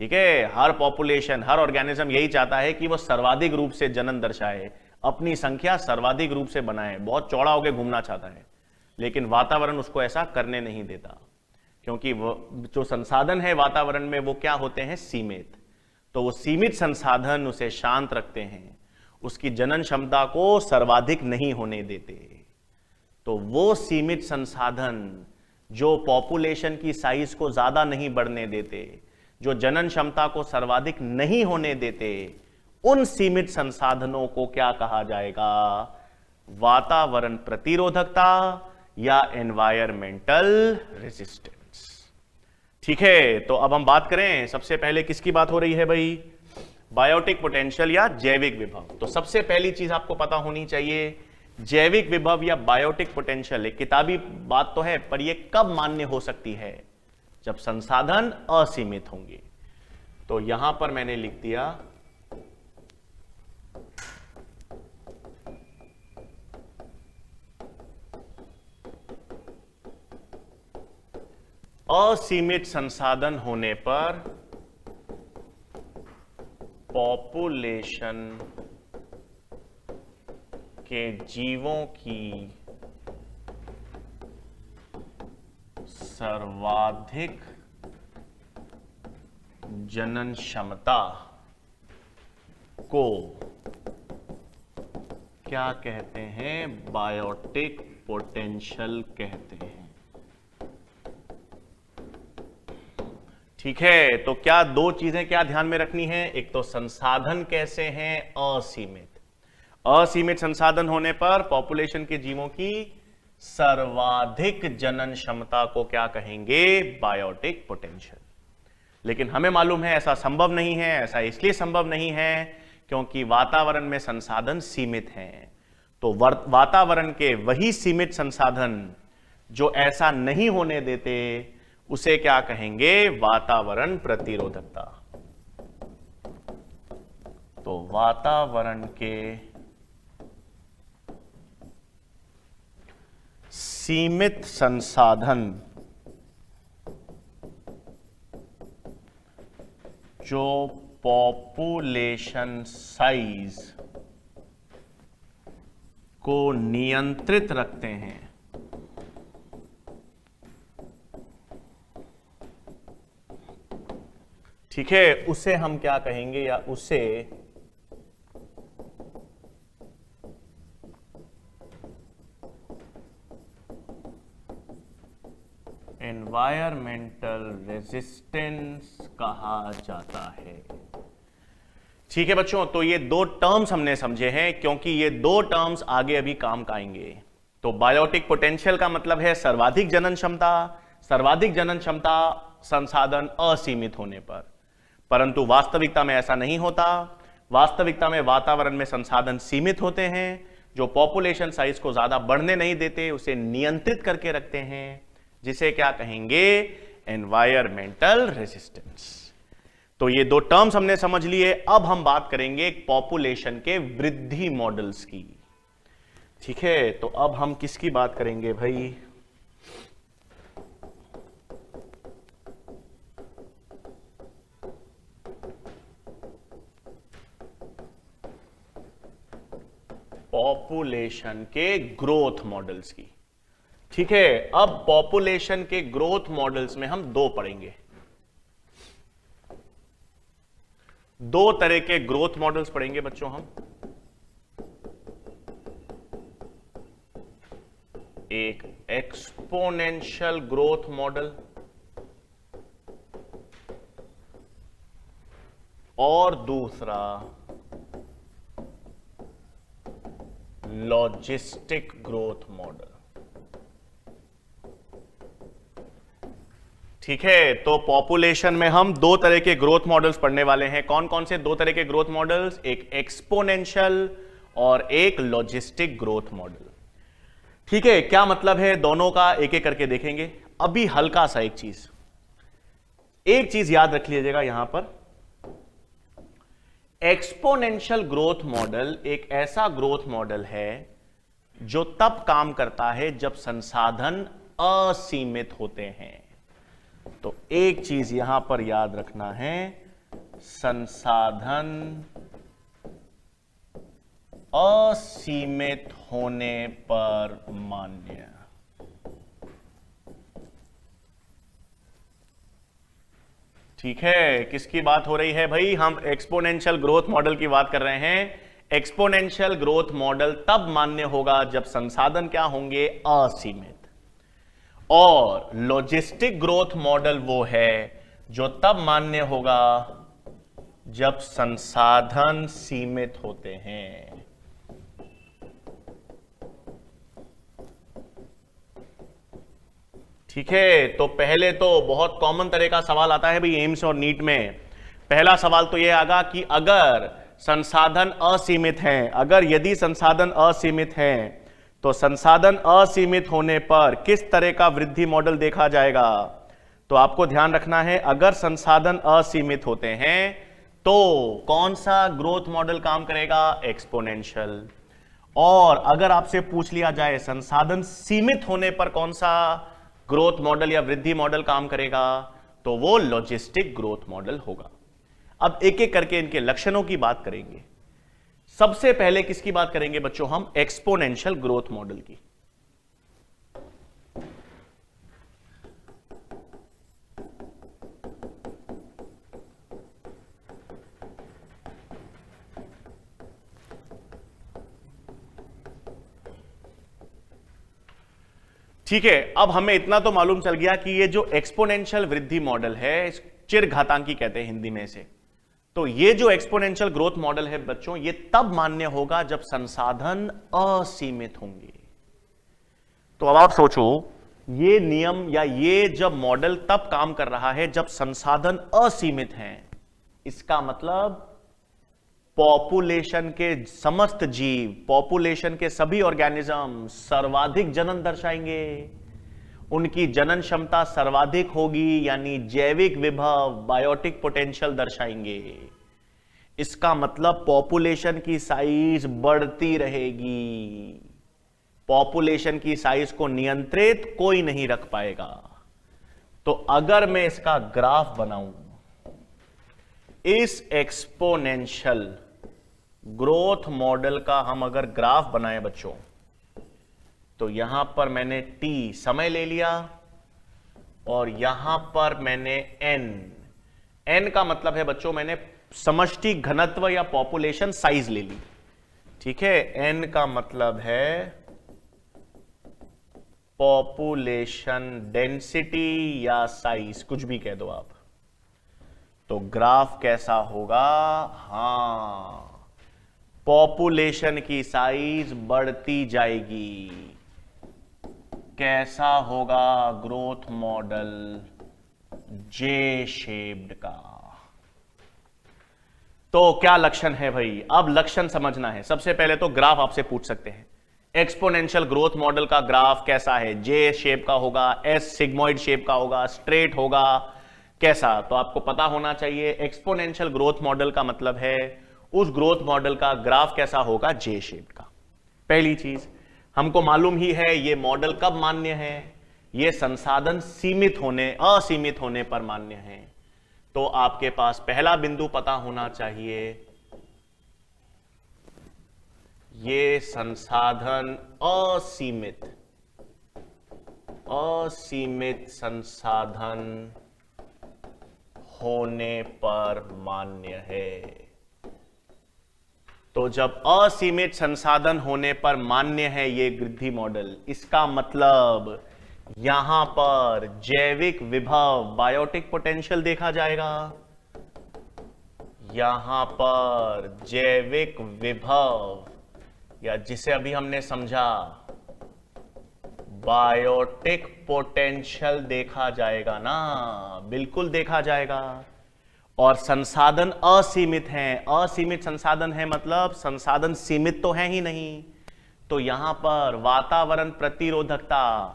ठीक है, हर पॉपुलेशन, हर ऑर्गेनिज्म यही चाहता है कि वो सर्वाधिक रूप से जनन दर्शाए, अपनी संख्या सर्वाधिक रूप से बनाए, बहुत चौड़ा होकर घूमना चाहता है, लेकिन वातावरण उसको ऐसा करने नहीं देता, क्योंकि वो जो संसाधन है वातावरण में वो क्या होते हैं, सीमित। तो वो सीमित संसाधन उसे शांत रखते हैं, उसकी जनन क्षमता को सर्वाधिक नहीं होने देते। तो वो सीमित संसाधन जो पॉपुलेशन की साइज को ज्यादा नहीं बढ़ने देते, जो जनन क्षमता को सर्वाधिक नहीं होने देते, उन सीमित संसाधनों को क्या कहा जाएगा, वातावरण प्रतिरोधकता या एनवायरमेंटल रेजिस्टेंस। ठीक है, तो अब हम बात करें, सबसे पहले किसकी बात हो रही है भाई, बायोटिक पोटेंशियल या जैविक विभव। तो सबसे पहली चीज आपको पता होनी चाहिए, जैविक विभव या बायोटिक पोटेंशियल एक किताबी बात तो है, पर यह कब मान्य हो सकती है, जब संसाधन असीमित होंगे। तो यहां पर मैंने लिख दिया असीमित संसाधन होने पर पॉपुलेशन के जीवों की सर्वाधिक जनन क्षमता को क्या कहते हैं, बायोटिक पोटेंशियल कहते हैं। ठीक है, तो क्या दो चीजें क्या ध्यान में रखनी है, एक तो संसाधन कैसे हैं, असीमित। असीमित संसाधन होने पर पॉपुलेशन के जीवों की सर्वाधिक जनन क्षमता को क्या कहेंगे, बायोटिक पोटेंशियल। लेकिन हमें मालूम है ऐसा संभव नहीं है। ऐसा इसलिए संभव नहीं है क्योंकि वातावरण में संसाधन सीमित हैं। तो वातावरण के वही सीमित संसाधन जो ऐसा नहीं होने देते, उसे क्या कहेंगे, वातावरण प्रतिरोधकता। तो वातावरण के सीमित संसाधन जो पॉपुलेशन साइज को नियंत्रित रखते हैं, ठीक है, उसे हम क्या कहेंगे, या उसे एनवायरमेंटल रेजिस्टेंस कहा जाता है। ठीक है बच्चों, तो ये दो टर्म्स हमने समझे हैं, क्योंकि ये दो टर्म्स आगे अभी काम का आएंगे। तो बायोटिक पोटेंशियल का मतलब है सर्वाधिक जनन क्षमता, सर्वाधिक जनन क्षमता संसाधन असीमित होने पर। परंतु वास्तविकता में ऐसा नहीं होता। वास्तविकता में वातावरण में संसाधन सीमित होते हैं, जो पॉपुलेशन साइज को ज्यादा बढ़ने नहीं देते, उसे नियंत्रित करके रखते हैं, जिसे क्या कहेंगे, एनवायरमेंटल रेजिस्टेंस। तो ये दो टर्म्स हमने समझ लिए। अब हम बात करेंगे एक पॉपुलेशन के वृद्धि मॉडल्स की। ठीक है, तो अब हम किसकी बात करेंगे भाई, पॉपुलेशन के ग्रोथ मॉडल्स की। ठीक है, अब पॉपुलेशन के ग्रोथ मॉडल्स में हम दो पढ़ेंगे। दो तरह के ग्रोथ मॉडल्स पढ़ेंगे बच्चों हम। एक एक्सपोनेंशियल ग्रोथ मॉडल और दूसरा लॉजिस्टिक ग्रोथ मॉडल। ठीक है, तो पॉपुलेशन में हम दो तरह के ग्रोथ मॉडल्स पढ़ने वाले हैं। कौन कौन से दो तरह के ग्रोथ मॉडल्स, एक एक्सपोनेंशियल और एक लॉजिस्टिक ग्रोथ मॉडल। ठीक है, क्या मतलब है दोनों का, एक एक करके देखेंगे। अभी हल्का सा एक चीज याद रख लीजिएगा यहां पर, एक्सपोनेंशियल ग्रोथ मॉडल एक ऐसा ग्रोथ मॉडल है जो तब काम करता है जब संसाधन असीमित होते हैं। तो एक चीज यहां पर याद रखना है, संसाधन असीमित होने पर मान्य। ठीक है, किसकी बात हो रही है भाई? हम एक्सपोनेंशियल ग्रोथ मॉडल की बात कर रहे हैं। एक्सपोनेंशियल ग्रोथ मॉडल तब मान्य होगा जब संसाधन क्या होंगे? असीमित। और लॉजिस्टिक ग्रोथ मॉडल वो है जो तब मान्य होगा जब संसाधन सीमित होते हैं। ठीक है, तो पहले तो बहुत कॉमन तरह का सवाल आता है भाई एम्स और नीट में। पहला सवाल तो यह आगा कि अगर संसाधन असीमित हैं, अगर यदि संसाधन असीमित हैं तो संसाधन असीमित होने पर किस तरह का वृद्धि मॉडल देखा जाएगा? तो आपको ध्यान रखना है, अगर संसाधन असीमित होते हैं तो कौन सा ग्रोथ मॉडल काम करेगा? एक्सपोनेंशियल। और अगर आपसे पूछ लिया जाए संसाधन सीमित होने पर कौन सा ग्रोथ मॉडल या वृद्धि मॉडल काम करेगा? तो वो लॉजिस्टिक ग्रोथ मॉडल होगा। अब एक एक करके इनके लक्षणों की बात करेंगे। सबसे पहले किसकी बात करेंगे बच्चों? हम एक्सपोनेंशियल ग्रोथ मॉडल की। ठीक है, अब हमें इतना तो मालूम चल गया कि ये जो एक्सपोनेंशियल वृद्धि मॉडल है, चिर घातांकी कहते हैं हिंदी में इसे। तो ये जो एक्सपोनेंशियल ग्रोथ मॉडल है बच्चों, ये तब मान्य होगा जब संसाधन असीमित होंगे। तो अब आप सोचो, ये नियम या ये जब मॉडल तब काम कर रहा है जब संसाधन असीमित हैं। इसका मतलब पॉपुलेशन के समस्त जीव, पॉपुलेशन के सभी ऑर्गेनिज्म सर्वाधिक जनन दर्शाएंगे, उनकी जनन क्षमता सर्वाधिक होगी, यानी जैविक विभव, बायोटिक पोटेंशियल दर्शाएंगे। इसका मतलब पॉपुलेशन की साइज बढ़ती रहेगी। पॉपुलेशन की साइज को नियंत्रित कोई नहीं रख पाएगा। तो अगर मैं इसका ग्राफ बनाऊं, इस एक्सपोनेंशियल ग्रोथ मॉडल का हम अगर ग्राफ बनाएं बच्चों, तो यहां पर मैंने t समय ले लिया और यहां पर मैंने n का मतलब है बच्चों मैंने समष्टि घनत्व या पॉपुलेशन साइज ले ली। ठीक है, n का मतलब है पॉपुलेशन डेंसिटी या साइज, कुछ भी कह दो आप। तो ग्राफ कैसा होगा? हां, पॉपुलेशन की साइज बढ़ती जाएगी। कैसा होगा ग्रोथ मॉडल? जे शेप्ड का। तो क्या लक्षण है भाई? अब लक्षण समझना है। सबसे पहले तो ग्राफ आपसे पूछ सकते हैं, एक्सपोनेंशियल ग्रोथ मॉडल का ग्राफ कैसा है? जे शेप का होगा, एस सिग्मोइड शेप का होगा, स्ट्रेट होगा, कैसा? तो आपको पता होना चाहिए एक्सपोनेंशियल ग्रोथ मॉडल का मतलब है उस ग्रोथ मॉडल का ग्राफ कैसा होगा? जे शेप का। पहली चीज हमको मालूम ही है ये मॉडल कब मान्य है? ये संसाधन सीमित होने, असीमित होने पर मान्य है। तो आपके पास पहला बिंदु पता होना चाहिए, ये संसाधन असीमित संसाधन होने पर मान्य है। तो जब असीमित संसाधन होने पर मान्य है ये वृद्धि मॉडल, इसका मतलब यहां पर जैविक विभव, बायोटिक पोटेंशियल देखा जाएगा। यहां पर जैविक विभव या जिसे अभी हमने समझा बायोटिक पोटेंशियल देखा जाएगा ना, बिल्कुल देखा जाएगा। और संसाधन असीमित हैं, असीमित संसाधन है मतलब संसाधन सीमित तो है ही नहीं। तो यहां पर वातावरण प्रतिरोधकता,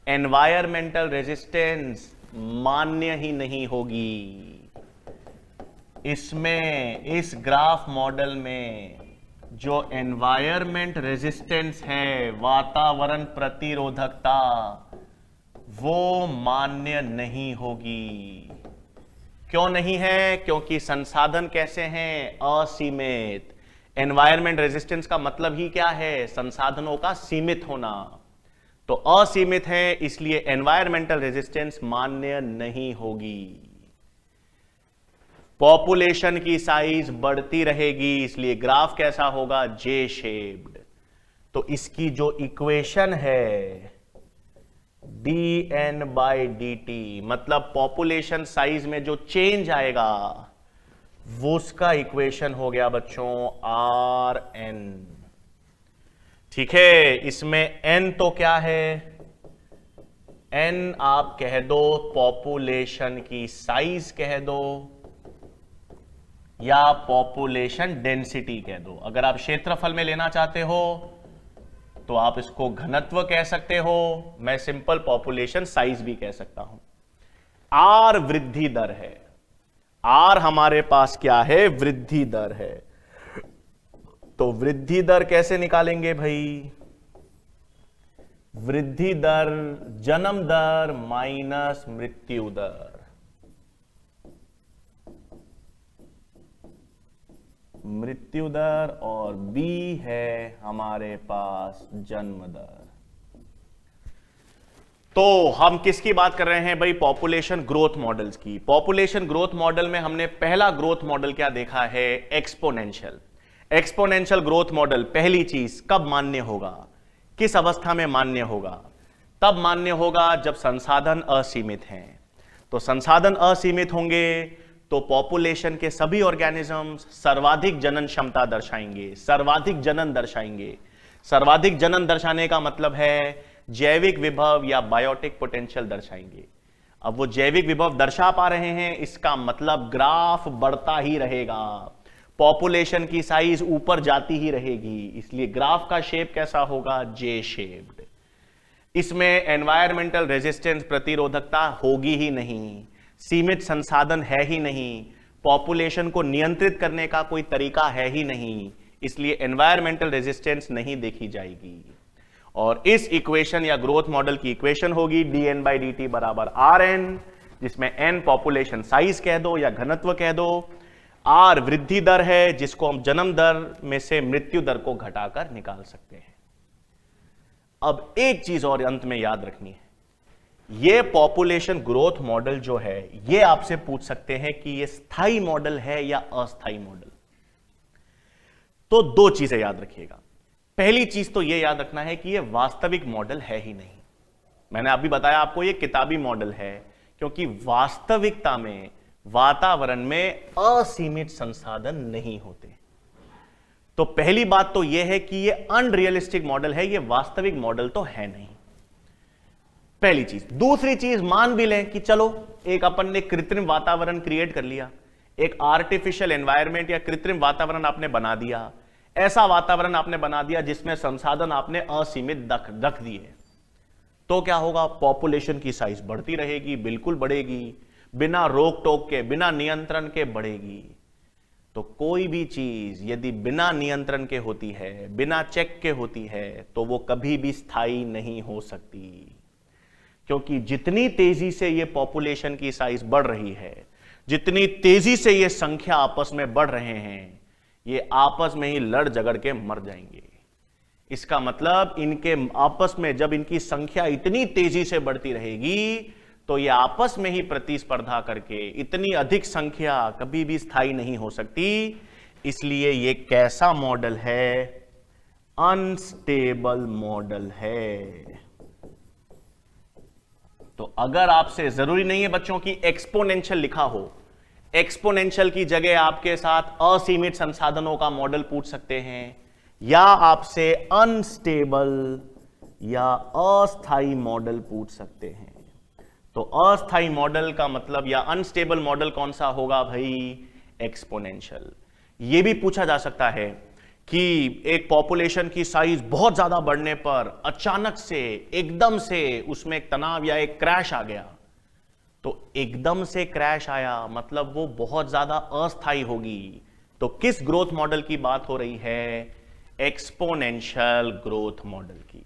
एनवायरमेंटल रेजिस्टेंस मान्य ही नहीं होगी। इसमें, इस ग्राफ मॉडल में जो एनवायरमेंट रेजिस्टेंस है, वातावरण प्रतिरोधकता, वो मान्य नहीं होगी। क्यों नहीं है? क्योंकि संसाधन कैसे हैं? असीमित। एनवायरमेंट रेजिस्टेंस का मतलब ही क्या है? संसाधनों का सीमित होना। तो असीमित है, इसलिए एनवायरमेंटल रेजिस्टेंस मान्य नहीं होगी। पॉपुलेशन की साइज बढ़ती रहेगी, इसलिए ग्राफ कैसा होगा? जे शेप्ड। तो इसकी जो इक्वेशन है dN/dt, मतलब पॉपुलेशन साइज में जो चेंज आएगा वो उसका इक्वेशन हो गया बच्चों Rn। ठीक है, इसमें n तो क्या है? n आप कह दो पॉपुलेशन की साइज कह दो या पॉपुलेशन डेंसिटी कह दो। अगर आप क्षेत्रफल में लेना चाहते हो तो आप इसको घनत्व कह सकते हो, मैं सिंपल पॉपुलेशन साइज भी कह सकता हूं। आर वृद्धि दर है, आर हमारे पास क्या है? वृद्धि दर है। तो वृद्धि दर कैसे निकालेंगे भाई? वृद्धि दर जन्म दर माइनस मृत्यु दर। मृत्यु दर और b है हमारे पास जन्म दर। तो हम किसकी बात कर रहे हैं भाई? पॉपुलेशन ग्रोथ मॉडल्स की। पॉपुलेशन ग्रोथ मॉडल में हमने पहला ग्रोथ मॉडल क्या देखा है? एक्सपोनेंशियल। एक्सपोनेंशियल ग्रोथ मॉडल पहली चीज कब मान्य होगा? किस अवस्था में मान्य होगा? तब मान्य होगा जब संसाधन असीमित हैं। तो संसाधन असीमित होंगे तो पॉपुलेशन के सभी ऑर्गेनिजम्स सर्वाधिक जनन क्षमता दर्शाएंगे, सर्वाधिक जनन दर्शाएंगे। सर्वाधिक जनन दर्शाने का मतलब है जैविक विभव या बायोटिक पोटेंशियल दर्शाएंगे। अब वो जैविक विभव दर्शा पा रहे हैं, इसका मतलब ग्राफ बढ़ता ही रहेगा, पॉपुलेशन की साइज ऊपर जाती ही रहेगी, इसलिए ग्राफ का शेप कैसा होगा? जे शेप्ड। इसमें एनवायरमेंटल रेजिस्टेंस प्रतिरोधकता होगी ही नहीं, सीमित संसाधन है ही नहीं, पॉपुलेशन को नियंत्रित करने का कोई तरीका है ही नहीं, इसलिए एनवायरमेंटल रेजिस्टेंस नहीं देखी जाएगी। और इस इक्वेशन या ग्रोथ मॉडल की इक्वेशन होगी dN/dt बराबर Rn, जिसमें n पॉपुलेशन साइज कह दो या घनत्व कह दो, R वृद्धि दर है जिसको हम जन्म दर में से मृत्यु दर को घटाकर निकाल सकते हैं। अब एक चीज और अंत में याद रखनी है, ये पॉपुलेशन ग्रोथ मॉडल जो है ये आपसे पूछ सकते हैं कि ये स्थायी मॉडल है या अस्थायी मॉडल। तो दो चीजें याद रखिएगा। पहली चीज तो ये याद रखना है कि ये वास्तविक मॉडल है ही नहीं। मैंने अभी बताया आपको ये किताबी मॉडल है, क्योंकि वास्तविकता में वातावरण में असीमित संसाधन नहीं होते। तो पहली बात तो यह है कि ये अनरियलिस्टिक मॉडल है, ये वास्तविक मॉडल तो है नहीं, पहली चीज। दूसरी चीज, मान भी लें कि चलो एक अपन ने कृत्रिम वातावरण क्रिएट कर लिया, एक आर्टिफिशियल एनवायरनमेंट या कृत्रिम वातावरण आपने बना दिया, ऐसा वातावरण आपने बना दिया जिसमें संसाधन आपने असीमित रख दिए, तो क्या होगा? पॉपुलेशन की साइज बढ़ती रहेगी, बिल्कुल बढ़ेगी, बिना रोक टोक के, बिना नियंत्रण के बढ़ेगी। तो कोई भी चीज यदि बिना नियंत्रण के होती है, बिना चेक के होती है, तो वो कभी भी स्थायी नहीं हो सकती, क्योंकि जितनी तेजी से ये पॉपुलेशन की साइज बढ़ रही है, जितनी तेजी से ये संख्या आपस में बढ़ रहे हैं, ये आपस में ही लड़ झगड़ के मर जाएंगे। इसका मतलब इनके आपस में जब इनकी संख्या इतनी तेजी से बढ़ती रहेगी तो ये आपस में ही प्रतिस्पर्धा करके इतनी अधिक संख्या कभी भी स्थायी नहीं हो सकती। इसलिए ये कैसा मॉडल है? अनस्टेबल मॉडल है। तो अगर आपसे जरूरी नहीं है बच्चों की एक्सपोनेंशियल लिखा हो, एक्सपोनेंशियल की जगह आपके साथ असीमित संसाधनों का मॉडल पूछ सकते हैं, या आपसे अनस्टेबल या अस्थायी मॉडल पूछ सकते हैं। तो अस्थायी मॉडल का मतलब या अनस्टेबल मॉडल कौन सा होगा भाई? एक्सपोनेंशियल। यह भी पूछा जा सकता है कि एक पॉपुलेशन की साइज बहुत ज्यादा बढ़ने पर अचानक से एकदम से उसमें एक तनाव या एक क्रैश आ गया, तो एकदम से क्रैश आया मतलब वो बहुत ज्यादा अस्थायी होगी। तो किस ग्रोथ मॉडल की बात हो रही है? एक्सपोनेंशियल ग्रोथ मॉडल की।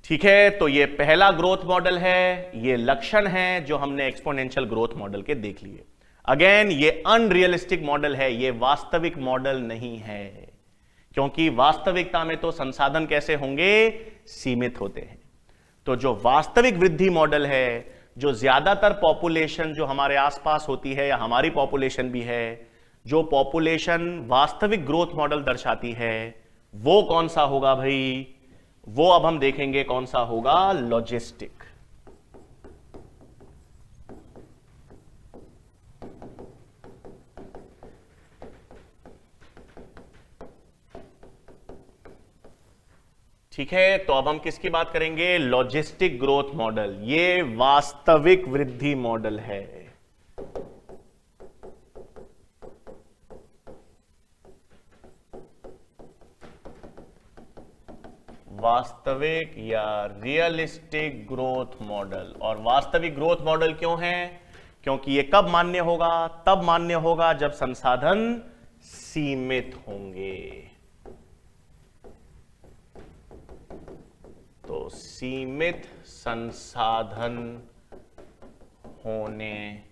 ठीक है, तो ये पहला ग्रोथ मॉडल है, ये लक्षण है जो हमने एक्सपोनेंशियल ग्रोथ मॉडल के देख लिए। अगेन ये अनरियलिस्टिक मॉडल है, ये वास्तविक मॉडल नहीं है। क्योंकि वास्तविकता में तो संसाधन कैसे होंगे, सीमित होते हैं। तो जो वास्तविक वृद्धि मॉडल है, जो ज्यादातर पॉपुलेशन जो हमारे आसपास होती है या हमारी पॉपुलेशन भी है, जो पॉपुलेशन वास्तविक ग्रोथ मॉडल दर्शाती है, वो कौन सा होगा भाई, वो अब हम देखेंगे कौन सा होगा, लॉजिस्टिक। ठीक है, तो अब हम किसकी बात करेंगे, लॉजिस्टिक ग्रोथ मॉडल। ये वास्तविक वृद्धि मॉडल है। वास्तविक या रियलिस्टिक ग्रोथ मॉडल। और वास्तविक ग्रोथ मॉडल क्यों है, क्योंकि ये कब मान्य होगा, तब मान्य होगा जब संसाधन सीमित होंगे। तो सीमित संसाधन होने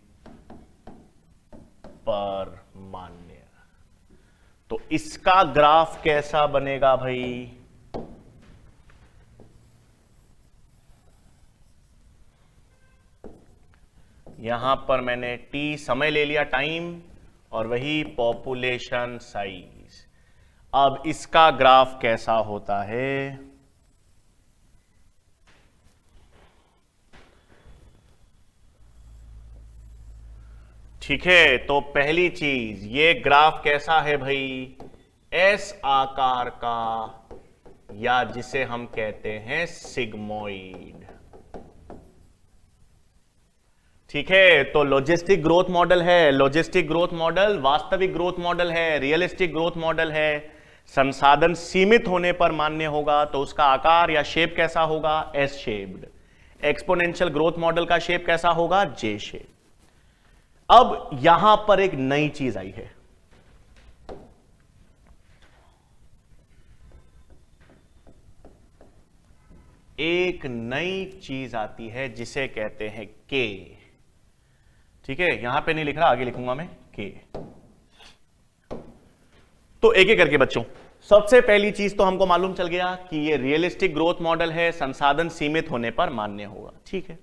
पर मान्य। तो इसका ग्राफ कैसा बनेगा भाई, यहां पर मैंने टी समय ले लिया, टाइम, और वही पॉपुलेशन साइज। अब इसका ग्राफ कैसा होता है, ठीक है। तो पहली चीज, ये ग्राफ कैसा है भाई, एस आकार का, या जिसे हम कहते हैं सिग्मोइड। ठीक है, तो लॉजिस्टिक ग्रोथ मॉडल है, लॉजिस्टिक ग्रोथ मॉडल वास्तविक ग्रोथ मॉडल है, रियलिस्टिक ग्रोथ मॉडल है। संसाधन सीमित होने पर मान्य होगा, तो उसका आकार या शेप कैसा होगा, S shaped. Exponential growth model का शेप कैसा होगा, जे शेप। अब यहां पर एक नई चीज आई है, एक नई चीज आती है जिसे कहते हैं के। ठीक है, यहां पे नहीं लिख रहा, आगे लिखूंगा मैं के। तो एक एक करके बच्चों, सबसे पहली चीज तो हमको मालूम चल गया कि ये रियलिस्टिक ग्रोथ मॉडल है, संसाधन सीमित होने पर मान्य होगा। ठीक है,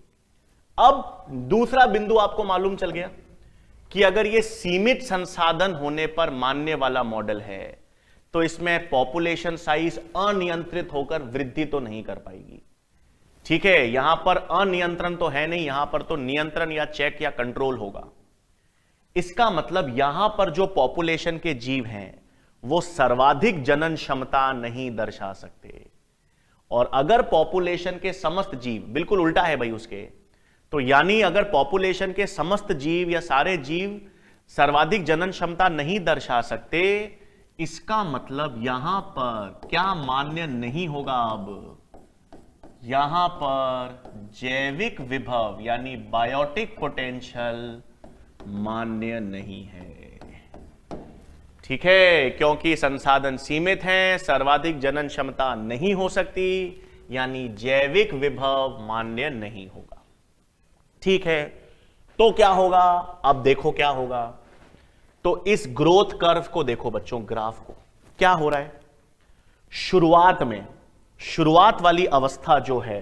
अब दूसरा बिंदु आपको मालूम चल गया कि अगर ये सीमित संसाधन होने पर मान्य वाला मॉडल है, तो इसमें पॉपुलेशन साइज अनियंत्रित होकर वृद्धि तो नहीं कर पाएगी। ठीक है, यहां पर अनियंत्रण तो है नहीं, यहां पर तो नियंत्रण या चेक या कंट्रोल होगा। इसका मतलब यहां पर जो पॉपुलेशन के जीव हैं वो सर्वाधिक जनन क्षमता नहीं दर्शा सकते। और अगर पॉपुलेशन के समस्त जीव, बिल्कुल उल्टा है भाई उसके, तो यानी अगर पॉपुलेशन के समस्त जीव या सारे जीव सर्वाधिक जनन क्षमता नहीं दर्शा सकते, इसका मतलब यहां पर क्या मान्य नहीं होगा, अब यहां पर जैविक विभव यानी बायोटिक पोटेंशियल मान्य नहीं है। ठीक है, क्योंकि संसाधन सीमित हैं, सर्वाधिक जनन क्षमता नहीं हो सकती, यानी जैविक विभव मान्य नहीं होगा। ठीक है, तो क्या होगा, अब देखो क्या होगा। तो इस ग्रोथ कर्व को देखो बच्चों, ग्राफ को, क्या हो रहा है, शुरुआत में, शुरुआत वाली अवस्था जो है,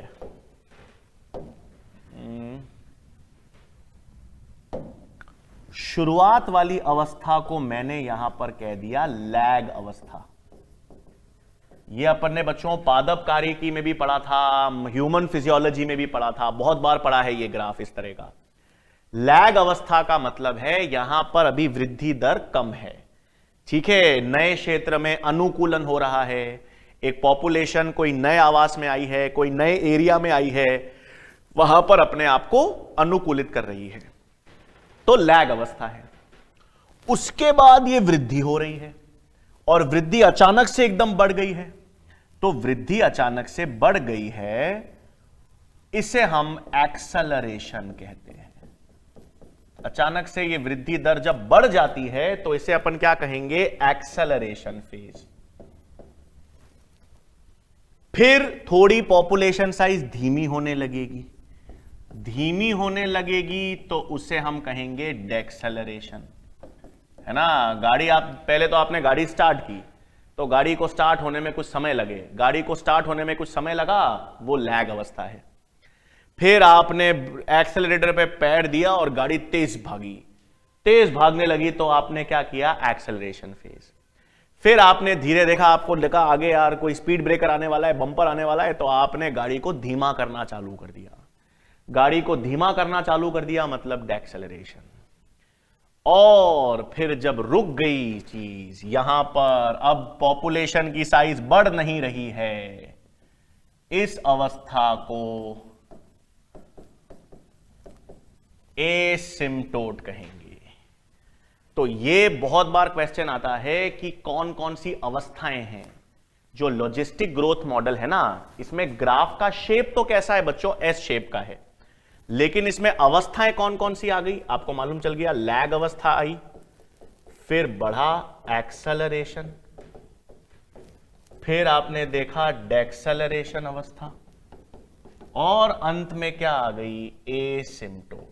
शुरुआत वाली अवस्था को मैंने यहां पर कह दिया लैग अवस्था। यह अपन ने बच्चों पादप कार्यकी में भी पढ़ा था, ह्यूमन फिजियोलॉजी में भी पढ़ा था, बहुत बार पढ़ा है ये ग्राफ इस तरह का। लैग अवस्था का मतलब है यहां पर अभी वृद्धि दर कम है। ठीक है, नए क्षेत्र में अनुकूलन हो रहा है, एक पॉपुलेशन कोई नए आवास में आई है, कोई नए एरिया में आई है, वहां पर अपने आप को अनुकूलित कर रही है, तो लैग अवस्था है। उसके बाद यह वृद्धि हो रही है, और वृद्धि अचानक से एकदम बढ़ गई है। तो वृद्धि अचानक से बढ़ गई है, इसे हम एक्सेलरेशन कहते हैं। अचानक से ये वृद्धि दर जब बढ़ जाती है तो इसे अपन क्या कहेंगे, एक्सेलरेशन फेज। फिर थोड़ी पॉपुलेशन साइज धीमी होने लगेगी, धीमी होने लगेगी तो उसे हम कहेंगे डेक्सेलरेशन, है ना। गाड़ी आप पहले तो आपने गाड़ी स्टार्ट की, तो गाड़ी को स्टार्ट होने में कुछ समय लगे, गाड़ी को स्टार्ट होने में कुछ समय लगा, वो लैग अवस्था है। फिर आपने एक्सेलरेटर पे पैर दिया और गाड़ी तेज भागी, तेज भागने लगी तो आपने क्या किया, एक्सेलरेशन फेज। फिर आपने धीरे देखा, आपको लगा आगे यार कोई स्पीड ब्रेकर आने वाला है, बम्पर आने वाला है, तो आपने गाड़ी को धीमा करना चालू कर दिया। गाड़ी को धीमा करना चालू कर दिया मतलब डेक्सेलरेशन। और फिर जब रुक गई चीज, यहां पर अब पॉपुलेशन की साइज बढ़ नहीं रही है, इस अवस्था को एसिम्प्टोट कहेंगे। तो ये बहुत बार क्वेश्चन आता है कि कौन कौन सी अवस्थाएं हैं। जो लॉजिस्टिक ग्रोथ मॉडल है ना, इसमें ग्राफ का शेप तो कैसा है बच्चों, एस शेप का है, लेकिन इसमें अवस्थाएं कौन कौन सी आ गई आपको मालूम चल गया। लैग अवस्था आई, फिर बढ़ा एक्सेलरेशन, फिर आपने देखा डेक्सेलरेशन अवस्था, और अंत में क्या आ गई, एसिम्प्टोट।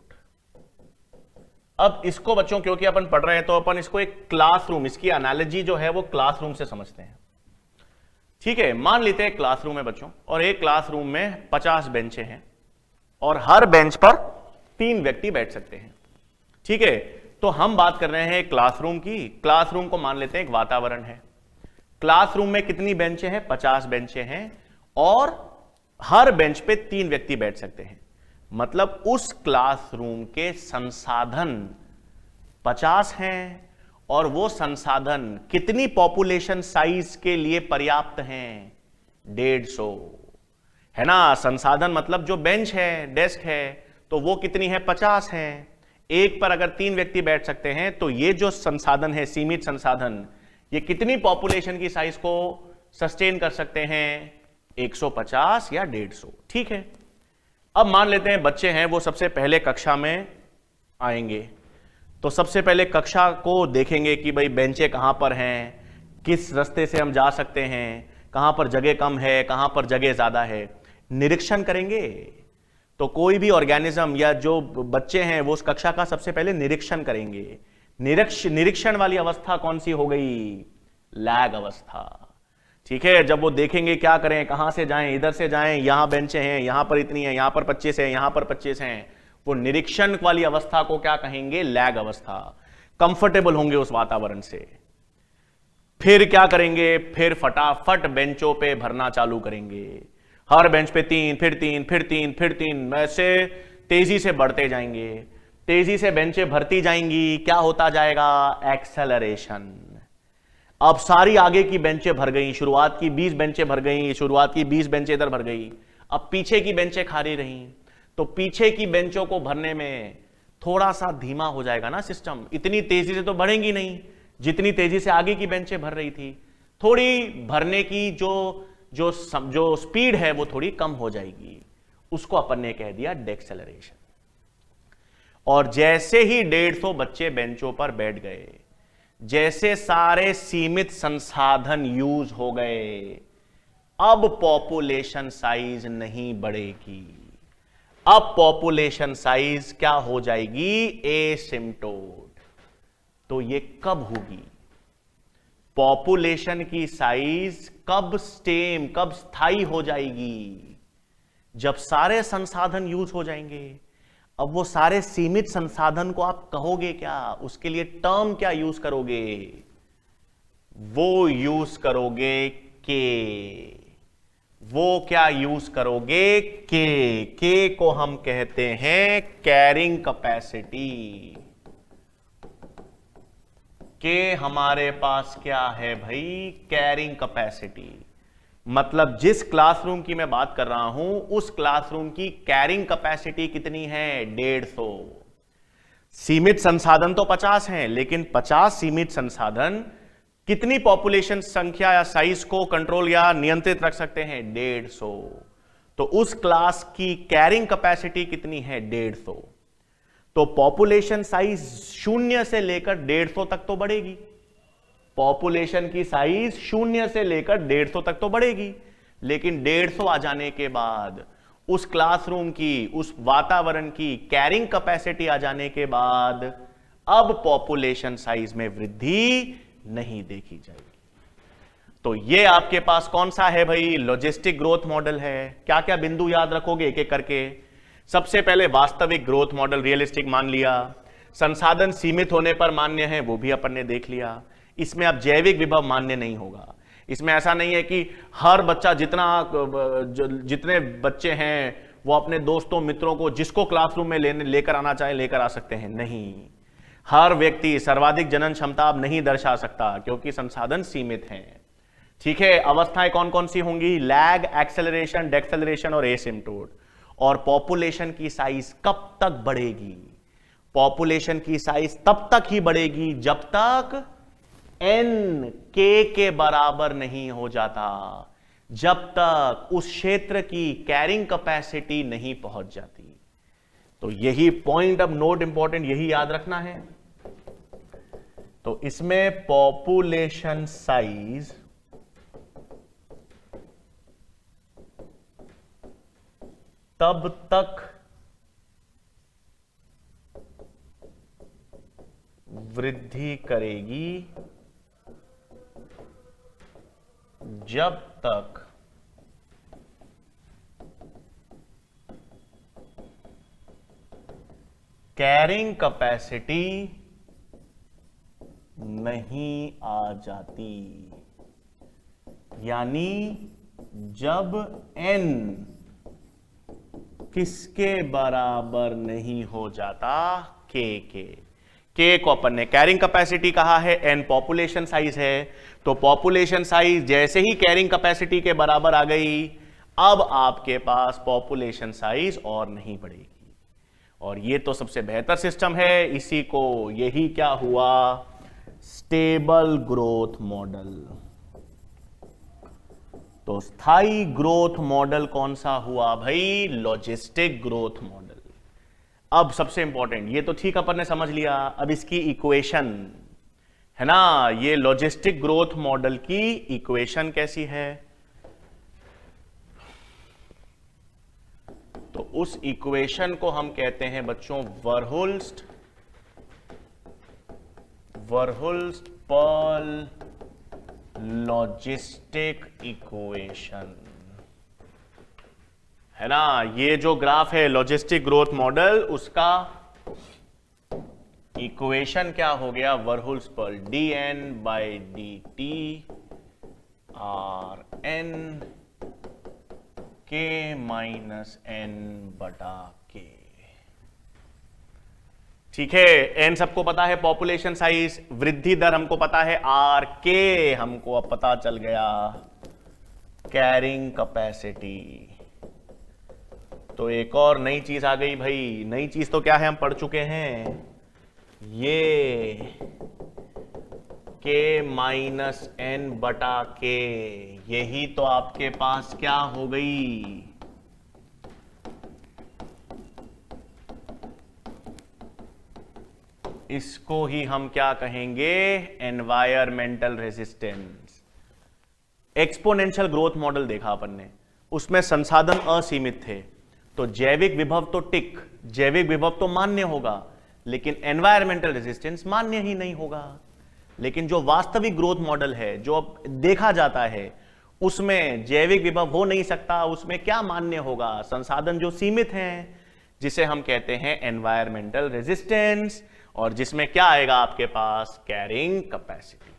अब इसको बच्चों क्योंकि अपन पढ़ रहे हैं तो अपन इसको एक क्लासरूम, इसकी एनालॉजी जो है वो क्लासरूम से समझते हैं। ठीक है, मान लेते हैं क्लासरूम है बच्चों, और एक क्लासरूम में 50 बेंचें हैं और हर बेंच पर 3 व्यक्ति बैठ सकते हैं। ठीक है, तो हम बात कर रहे हैं क्लासरूम की। क्लासरूम को मान लेते हैं एक वातावरण है। क्लासरूम में कितनी बेंचें हैं, 50 बेंचें हैं, और हर बेंच पे 3 व्यक्ति बैठ सकते हैं। मतलब उस क्लासरूम के संसाधन 50 हैं, और वो संसाधन कितनी पॉपुलेशन साइज के लिए पर्याप्त हैं, 150 है ना। संसाधन मतलब जो बेंच है, डेस्क है, तो वो कितनी है, 50 है। एक पर अगर 3 व्यक्ति बैठ सकते हैं तो ये जो संसाधन है, सीमित संसाधन, ये कितनी पॉपुलेशन की साइज को सस्टेन कर सकते हैं, 150 या 150। ठीक है, अब मान लेते हैं बच्चे हैं, वो सबसे पहले कक्षा में आएंगे, तो सबसे पहले कक्षा को देखेंगे कि भाई बेंचें कहां पर हैं, किस रास्ते से हम जा सकते हैं, कहां पर जगह कम है, कहां पर जगह ज्यादा है, निरीक्षण करेंगे। तो कोई भी ऑर्गेनिज्म या जो बच्चे हैं वो उस कक्षा का सबसे पहले निरीक्षण करेंगे। निरीक्षण वाली अवस्था कौन सी हो गई, लैग अवस्था। ठीक है, जब वो देखेंगे क्या करें, कहां से जाएं, इधर से जाएं, यहां बेंचें हैं, यहां पर इतनी है, यहां पर 25 है, यहां पर 25 हैं, वो निरीक्षण वाली अवस्था को क्या कहेंगे, लैग अवस्था। कंफर्टेबल होंगे उस वातावरण से। फिर क्या करेंगे, फिर फटाफट बेंचों पे भरना चालू करेंगे। हर बेंच पे 3, फिर 3, फिर 3, फिर 3, ऐसे तेजी से बढ़ते जाएंगे। तेजी से बेंचें भरती जाएंगी, क्या होता जाएगा, एक्सेलरेशन। अब सारी आगे की बेंचें भर गई, शुरुआत की 20 बेंचें भर गई, शुरुआत की 20 बेंचें इधर भर गई। अब पीछे की बेंचें खाली रहीं, तो पीछे की बेंचों को भरने में थोड़ा सा धीमा हो जाएगा ना सिस्टम। इतनी तेजी से तो बढ़ेंगी नहीं जितनी तेजी से आगे की बेंचें भर रही थी। थोड़ी भरने की जो स्पीड है वो थोड़ी कम हो जाएगी। उसको अपन ने कह दिया डेक्सेलरेशन। और जैसे ही 150 बच्चे बेंचों पर बैठ गए, जैसे सारे सीमित संसाधन यूज हो गए, अब पॉपुलेशन साइज नहीं बढ़ेगी। अब पॉपुलेशन साइज क्या हो जाएगी, एसिम्प्टोट। तो ये कब होगी, पॉपुलेशन की साइज कब स्थायी हो जाएगी, जब सारे संसाधन यूज हो जाएंगे। अब वो सारे सीमित संसाधन को आप कहोगे क्या, उसके लिए टर्म क्या यूज करोगे, वो यूज करोगे के। वो क्या यूज करोगे, के को हम कहते हैं कैरिंग कैपेसिटी। के हमारे पास क्या है भाई, कैरिंग कैपेसिटी। मतलब जिस क्लासरूम की मैं बात कर रहा हूं उस क्लासरूम की कैरिंग कैपेसिटी कितनी है, 150। सीमित संसाधन तो 50 हैं, लेकिन 50 सीमित संसाधन कितनी पॉपुलेशन संख्या या साइज को कंट्रोल या नियंत्रित रख सकते हैं, 150। तो उस क्लास की कैरिंग कैपेसिटी कितनी है, 150। तो पॉपुलेशन साइज 0 से लेकर 150 तक तो बढ़ेगी। पॉपुलेशन की साइज 0 से लेकर 150 तक तो बढ़ेगी, लेकिन 150 आ जाने के बाद उस क्लासरूम की, उस वातावरण की कैरिंग कैपेसिटी आ जाने के बाद अब पॉपुलेशन साइज में वृद्धि नहीं देखी जाएगी। तो ये आपके पास कौन सा है भाई, लॉजिस्टिक ग्रोथ मॉडल है। क्या क्या बिंदु याद रखोगे एक एक करके। सबसे पहले वास्तविक ग्रोथ मॉडल, रियलिस्टिक मान लिया। संसाधन सीमित होने पर मान्य है, वो भी अपन ने देख लिया। इसमें अब जैविक विभव मान्य नहीं होगा। इसमें ऐसा नहीं है कि हर बच्चा जितने बच्चे हैं वो अपने दोस्तों मित्रों को जिसको क्लासरूम में लेकर आना चाहे लेकर आ सकते हैं, नहीं। हर व्यक्ति सर्वाधिक जनन क्षमता अब नहीं दर्शा सकता क्योंकि संसाधन सीमित हैं। ठीक है, अवस्थाएं कौन कौन सी होंगी, लैग, एक्सेलरेशन, डेक्सेलरेशन और एसिम्प्टोट। और पॉपुलेशन की साइज कब तक बढ़ेगी, पॉपुलेशन की साइज तब तक ही बढ़ेगी जब तक n के बराबर नहीं हो जाता, जब तक उस क्षेत्र की कैरिंग कैपेसिटी नहीं पहुंच जाती। तो यही पॉइंट अब नोट इंपॉर्टेंट, यही याद रखना है। तो इसमें पॉपुलेशन साइज तब तक वृद्धि करेगी जब तक कैरिंग कैपेसिटी नहीं आ जाती, यानी जब n किसके बराबर नहीं हो जाता, के को अपन ने कैरिंग कैपेसिटी कहा है, n पॉपुलेशन साइज है। तो पॉपुलेशन साइज जैसे ही कैरिंग कैपेसिटी के बराबर आ गई, अब आपके पास पॉपुलेशन साइज और नहीं बढ़ेगी। और ये तो सबसे बेहतर सिस्टम है, इसी को यही क्या हुआ, स्टेबल ग्रोथ मॉडल। तो स्थायी ग्रोथ मॉडल कौन सा हुआ भाई, लॉजिस्टिक ग्रोथ मॉडल। अब सबसे इंपॉर्टेंट, ये तो ठीक अपन ने समझ लिया, अब इसकी इक्वेशन है ना, ये लॉजिस्टिक ग्रोथ मॉडल की इक्वेशन कैसी है। तो उस इक्वेशन को हम कहते हैं बच्चों वर्हुल्स-पर्ल लॉजिस्टिक इक्वेशन, है ना। ये जो ग्राफ है लॉजिस्टिक ग्रोथ मॉडल, उसका इक्वेशन क्या हो गया, वर्हुल्स-पर्ल, dN/dt Rn k - n/k। ठीक है, n सबको पता है, पॉपुलेशन साइज, वृद्धि दर हमको पता है r, k हमको अब पता चल गया कैरिंग कैपेसिटी। तो एक और नई चीज आ गई भाई, नई चीज तो क्या है, हम पढ़ चुके हैं, ये k - n/k, यही तो आपके पास क्या हो गई, इसको ही हम क्या कहेंगे, environmental resistance. Exponential growth model देखा अपन ने, उसमें संसाधन असीमित थे, तो जैविक विभव तो जैविक विभव तो मान्य होगा, लेकिन एनवायरमेंटल रेजिस्टेंस मान्य ही नहीं होगा। लेकिन जो वास्तविक ग्रोथ मॉडल है, जो अब देखा जाता है, उसमें जैविक विभव हो नहीं सकता, उसमें क्या मान्य होगा, संसाधन जो सीमित हैं, जिसे हम कहते हैं एनवायरमेंटल रेजिस्टेंस, और जिसमें क्या आएगा आपके पास, कैरिंग कैपेसिटी।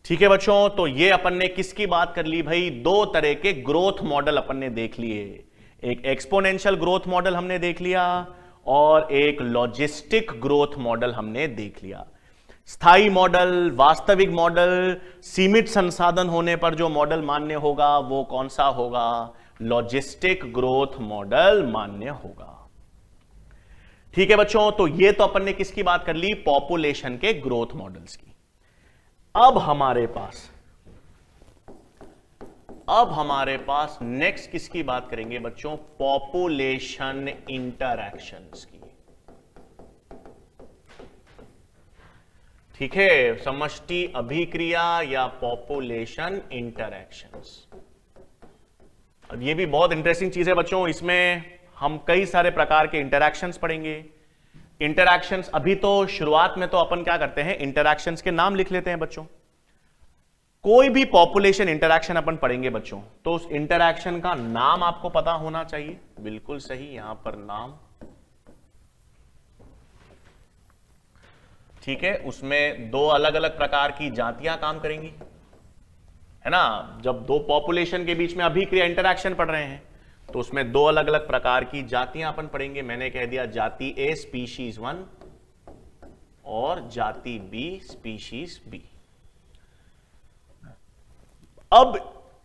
ठीक है बच्चों, तो ये अपन ने किसकी बात कर ली भाई, दो तरह के ग्रोथ मॉडल अपन ने देख लिए, एक एक्सपोनेंशियल ग्रोथ मॉडल हमने देख लिया और एक लॉजिस्टिक ग्रोथ मॉडल हमने देख लिया। स्थायी मॉडल, वास्तविक मॉडल, सीमित संसाधन होने पर जो मॉडल मान्य होगा वो कौन सा होगा, लॉजिस्टिक ग्रोथ मॉडल मान्य होगा। ठीक है बच्चों, तो ये तो अपन ने किसकी बात कर ली, पॉपुलेशन के ग्रोथ मॉडल्स की। अब हमारे पास नेक्स्ट किसकी बात करेंगे बच्चों, पॉपुलेशन इंटरैक्शंस की। ठीक है, समष्टि अभिक्रिया या पॉपुलेशन इंटरैक्शंस। अब ये भी बहुत इंटरेस्टिंग चीज है बच्चों, इसमें हम कई सारे प्रकार के इंटरैक्शंस पढ़ेंगे। इंटरैक्शंस, अभी तो शुरुआत में तो अपन क्या करते हैं, इंटरैक्शंस के नाम लिख लेते हैं बच्चों। कोई भी पॉपुलेशन इंटरैक्शन अपन पढ़ेंगे बच्चों, तो उस इंटरैक्शन का नाम आपको पता होना चाहिए। बिल्कुल सही, यहां पर नाम, ठीक है। उसमें दो अलग अलग प्रकार की जातियां काम करेंगी, है ना। जब दो पॉपुलेशन के बीच में अभिक्रिया इंटरैक्शन पढ़ रहे हैं, तो उसमें दो अलग अलग प्रकार की जातियां अपन पढ़ेंगे। मैंने कह दिया जाति ए स्पीशीज 1 और जाति बी स्पीशीज बी। अब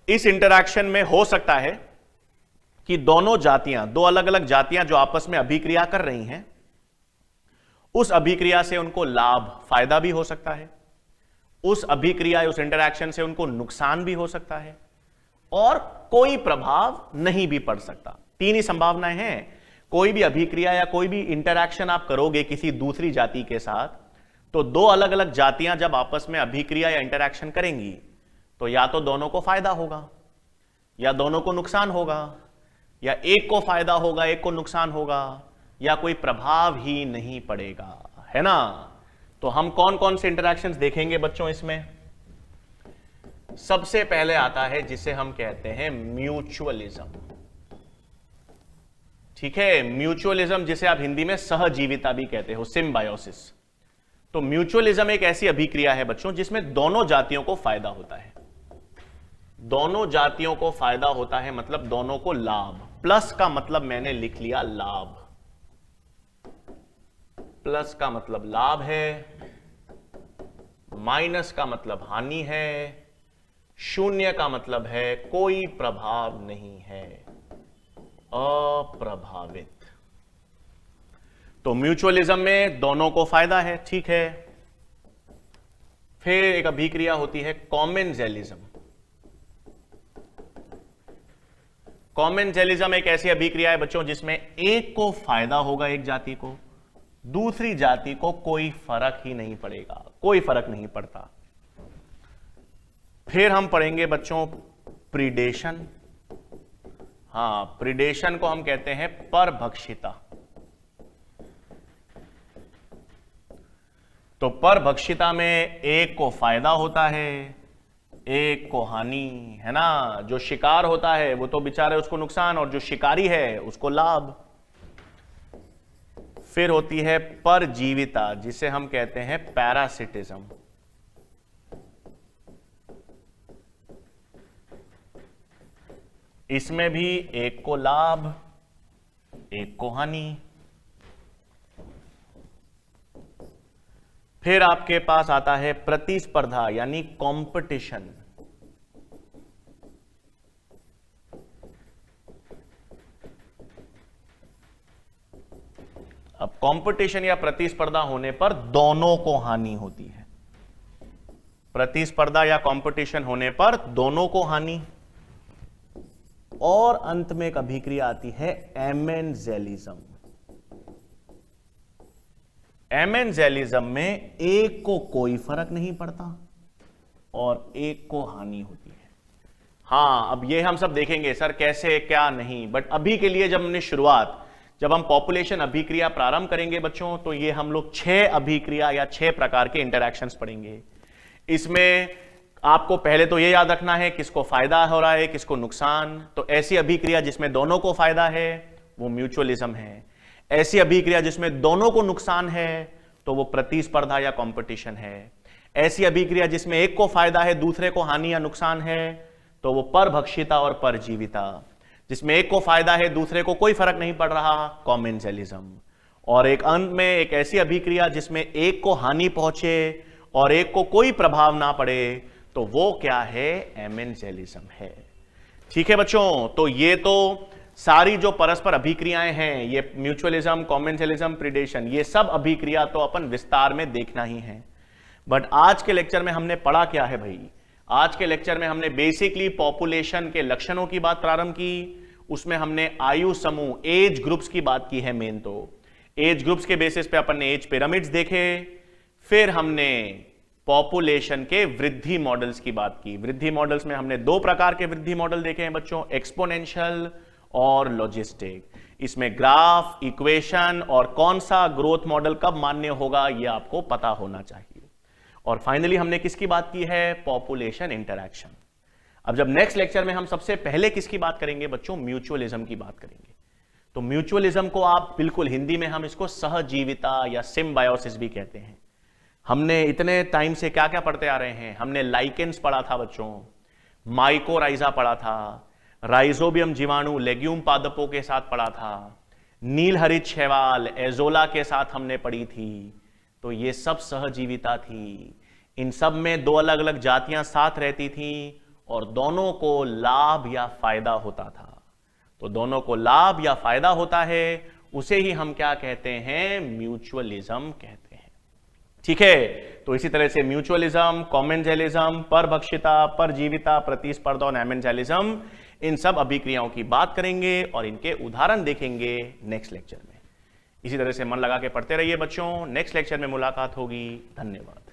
इस इंटरैक्शन में हो सकता है कि दोनों जातियां, दो अलग अलग जातियां जो आपस में अभिक्रिया कर रही हैं, उस अभिक्रिया से उनको लाभ, फायदा भी हो सकता है, उस अभिक्रिया, उस इंटरैक्शन से उनको नुकसान भी हो सकता है, और कोई प्रभाव नहीं भी पड़ सकता। तीन ही संभावनाएं हैं। कोई भी अभिक्रिया या कोई भी इंटरैक्शन आप करोगे किसी दूसरी जाति के साथ, तो दो अलग अलग जातियां जब आपस में अभिक्रिया या इंटरैक्शन करेंगी, तो या तो दोनों को फायदा होगा या दोनों को नुकसान होगा, या एक को फायदा होगा एक को नुकसान होगा, या कोई प्रभाव ही नहीं पड़ेगा, है ना। तो हम कौन कौन से इंटरैक्शंस देखेंगे बच्चों इसमें? सबसे पहले आता है जिसे हम कहते हैं म्यूचुअलिज्म, ठीक है। म्यूचुअलिज्म जिसे आप हिंदी में सहजीविता भी कहते हो, सिम्बायोसिस। तो म्यूचुअलिज्म एक ऐसी अभिक्रिया है बच्चों जिसमें दोनों जातियों को फायदा होता है। दोनों जातियों को फायदा होता है मतलब दोनों को लाभ। प्लस का मतलब मैंने लिख लिया लाभ, प्लस का मतलब लाभ है, माइनस का मतलब हानि है, शून्य का मतलब है कोई प्रभाव नहीं है, अप्रभावित। तो म्यूचुअलिज्म में दोनों को फायदा है, ठीक है। फिर एक अभिक्रिया होती है कॉमेंजेलिज्म। कॉमेंजेलिज्म एक ऐसी अभिक्रिया है बच्चों जिसमें एक को फायदा होगा, एक जाति को, दूसरी जाति को कोई फर्क ही नहीं पड़ेगा, कोई फर्क नहीं पड़ता। फिर हम पढ़ेंगे बच्चों प्रीडेशन। हां, प्रीडेशन को हम कहते हैं परभक्षिता। तो परभक्षिता में एक को फायदा होता है, एक को हानि, है ना। जो शिकार होता है वो तो बेचारे उसको नुकसान, और जो शिकारी है उसको लाभ। फिर होती है परजीविता जिसे हम कहते हैं पैरासिटिज्म। इसमें भी एक को लाभ, एक को हानि। फिर आपके पास आता है प्रतिस्पर्धा यानी कंपटीशन। अब कंपटीशन या प्रतिस्पर्धा होने पर दोनों को हानि होती है। प्रतिस्पर्धा या कंपटीशन होने पर दोनों को हानि। और अंत में एक अभिक्रिया आती है एमेंजेलिज्म। एमेंजेलिज्म में एक को कोई फर्क नहीं पड़ता और एक को हानि होती है। हां, अब ये हम सब देखेंगे सर कैसे क्या नहीं, बट अभी के लिए जब हम पॉपुलेशन अभिक्रिया प्रारंभ करेंगे बच्चों, तो ये हम लोग 6 अभिक्रिया या 6 प्रकार के इंटरैक्शंस पढ़ेंगे। इसमें आपको पहले तो ये याद रखना है किसको फायदा हो रहा है, किसको नुकसान। तो ऐसी अभिक्रिया जिसमें दोनों को फायदा है वो म्यूचुअलिज्म है। ऐसी अभिक्रिया जिसमें दोनों को नुकसान है तो वो प्रतिस्पर्धा या कंपटीशन है। ऐसी अभिक्रिया जिसमें एक को फायदा है, दूसरे को हानि या नुकसान है, तो वो परभक्षिता और परजीविता। जिसमें एक को फायदा है, दूसरे को कोई फर्क नहीं पड़ रहा, कॉमेंजेलिज्म। और एक अंत में एक ऐसी अभिक्रिया जिसमें एक को हानि पहुंचे और एक को कोई प्रभाव ना पड़े, तो वो क्या है, एमेंजेलिज्म है। ठीक है बच्चों, तो ये तो सारी जो परस्पर अभिक्रियाएं हैं, ये म्यूचुअलिज्म, कॉमेंजेलिज्म, प्रीडेशन, ये सब अभिक्रिया तो अपन विस्तार में देखना ही है। बट आज के लेक्चर में हमने पढ़ा क्या है भाई? आज के लेक्चर में हमने बेसिकली पॉपुलेशन के लक्षणों की बात प्रारंभ की। उसमें हमने आयु समूह, एज ग्रुप्स की बात की है। मेन तो एज ग्रुप्स के बेसिस पे अपन ने एज पिरामिड्स देखे। फिर हमने पॉपुलेशन के वृद्धि मॉडल्स की बात की। वृद्धि मॉडल्स में हमने 2 प्रकार के वृद्धि मॉडल देखे हैं बच्चों, एक्सपोनेंशियल और लॉजिस्टिक। इसमें ग्राफ, इक्वेशन और कौन सा ग्रोथ मॉडल कब मान्य होगा ये आपको पता होना चाहिए। और फाइनली हमने किसकी बात की है? Population interaction. अब जब नेक्स्ट लेक्चर में हम सबसे पहले किसकी बात करेंगे बच्चों? म्यूचुअलिज्म की बात करेंगे। तो म्यूचुअलिज्म को आप बिल्कुल हिंदी में हम इसको सहजीविता या सिम्बायोसिस भी कहते हैं। हमने इतने टाइम से क्या क्या पढ़ते आ रहे हैं? हमने लाइकेंस पढ़ा था बच्चों, माइकोराइजा पढ़ा था, राइजोबियम जीवाणु लेग्यूम पादपों के साथ पढ़ा था, नीलहरित शैवाल एजोला के साथ हमने पढ़ी थी। तो ये सब सहजीविता थी। इन सब में दो अलग अलग जातियां साथ रहती थी और दोनों को लाभ या फायदा होता था। तो दोनों को लाभ या फायदा होता है, उसे ही हम क्या कहते हैं? म्यूचुअलिज्म कहते हैं। ठीक है, तो इसी तरह से म्यूचुअलिज्म, कॉमेंजेलिज्म, परभक्षिता, परजीविता, प्रतिस्पर्धा और एमेंजेलिज्म, इन सब अभिक्रियाओं की बात करेंगे और इनके उदाहरण देखेंगे नेक्स्ट लेक्चर में। इसी तरह से मन लगा के पढ़ते रहिए बच्चों। नेक्स्ट लेक्चर में मुलाकात होगी। धन्यवाद।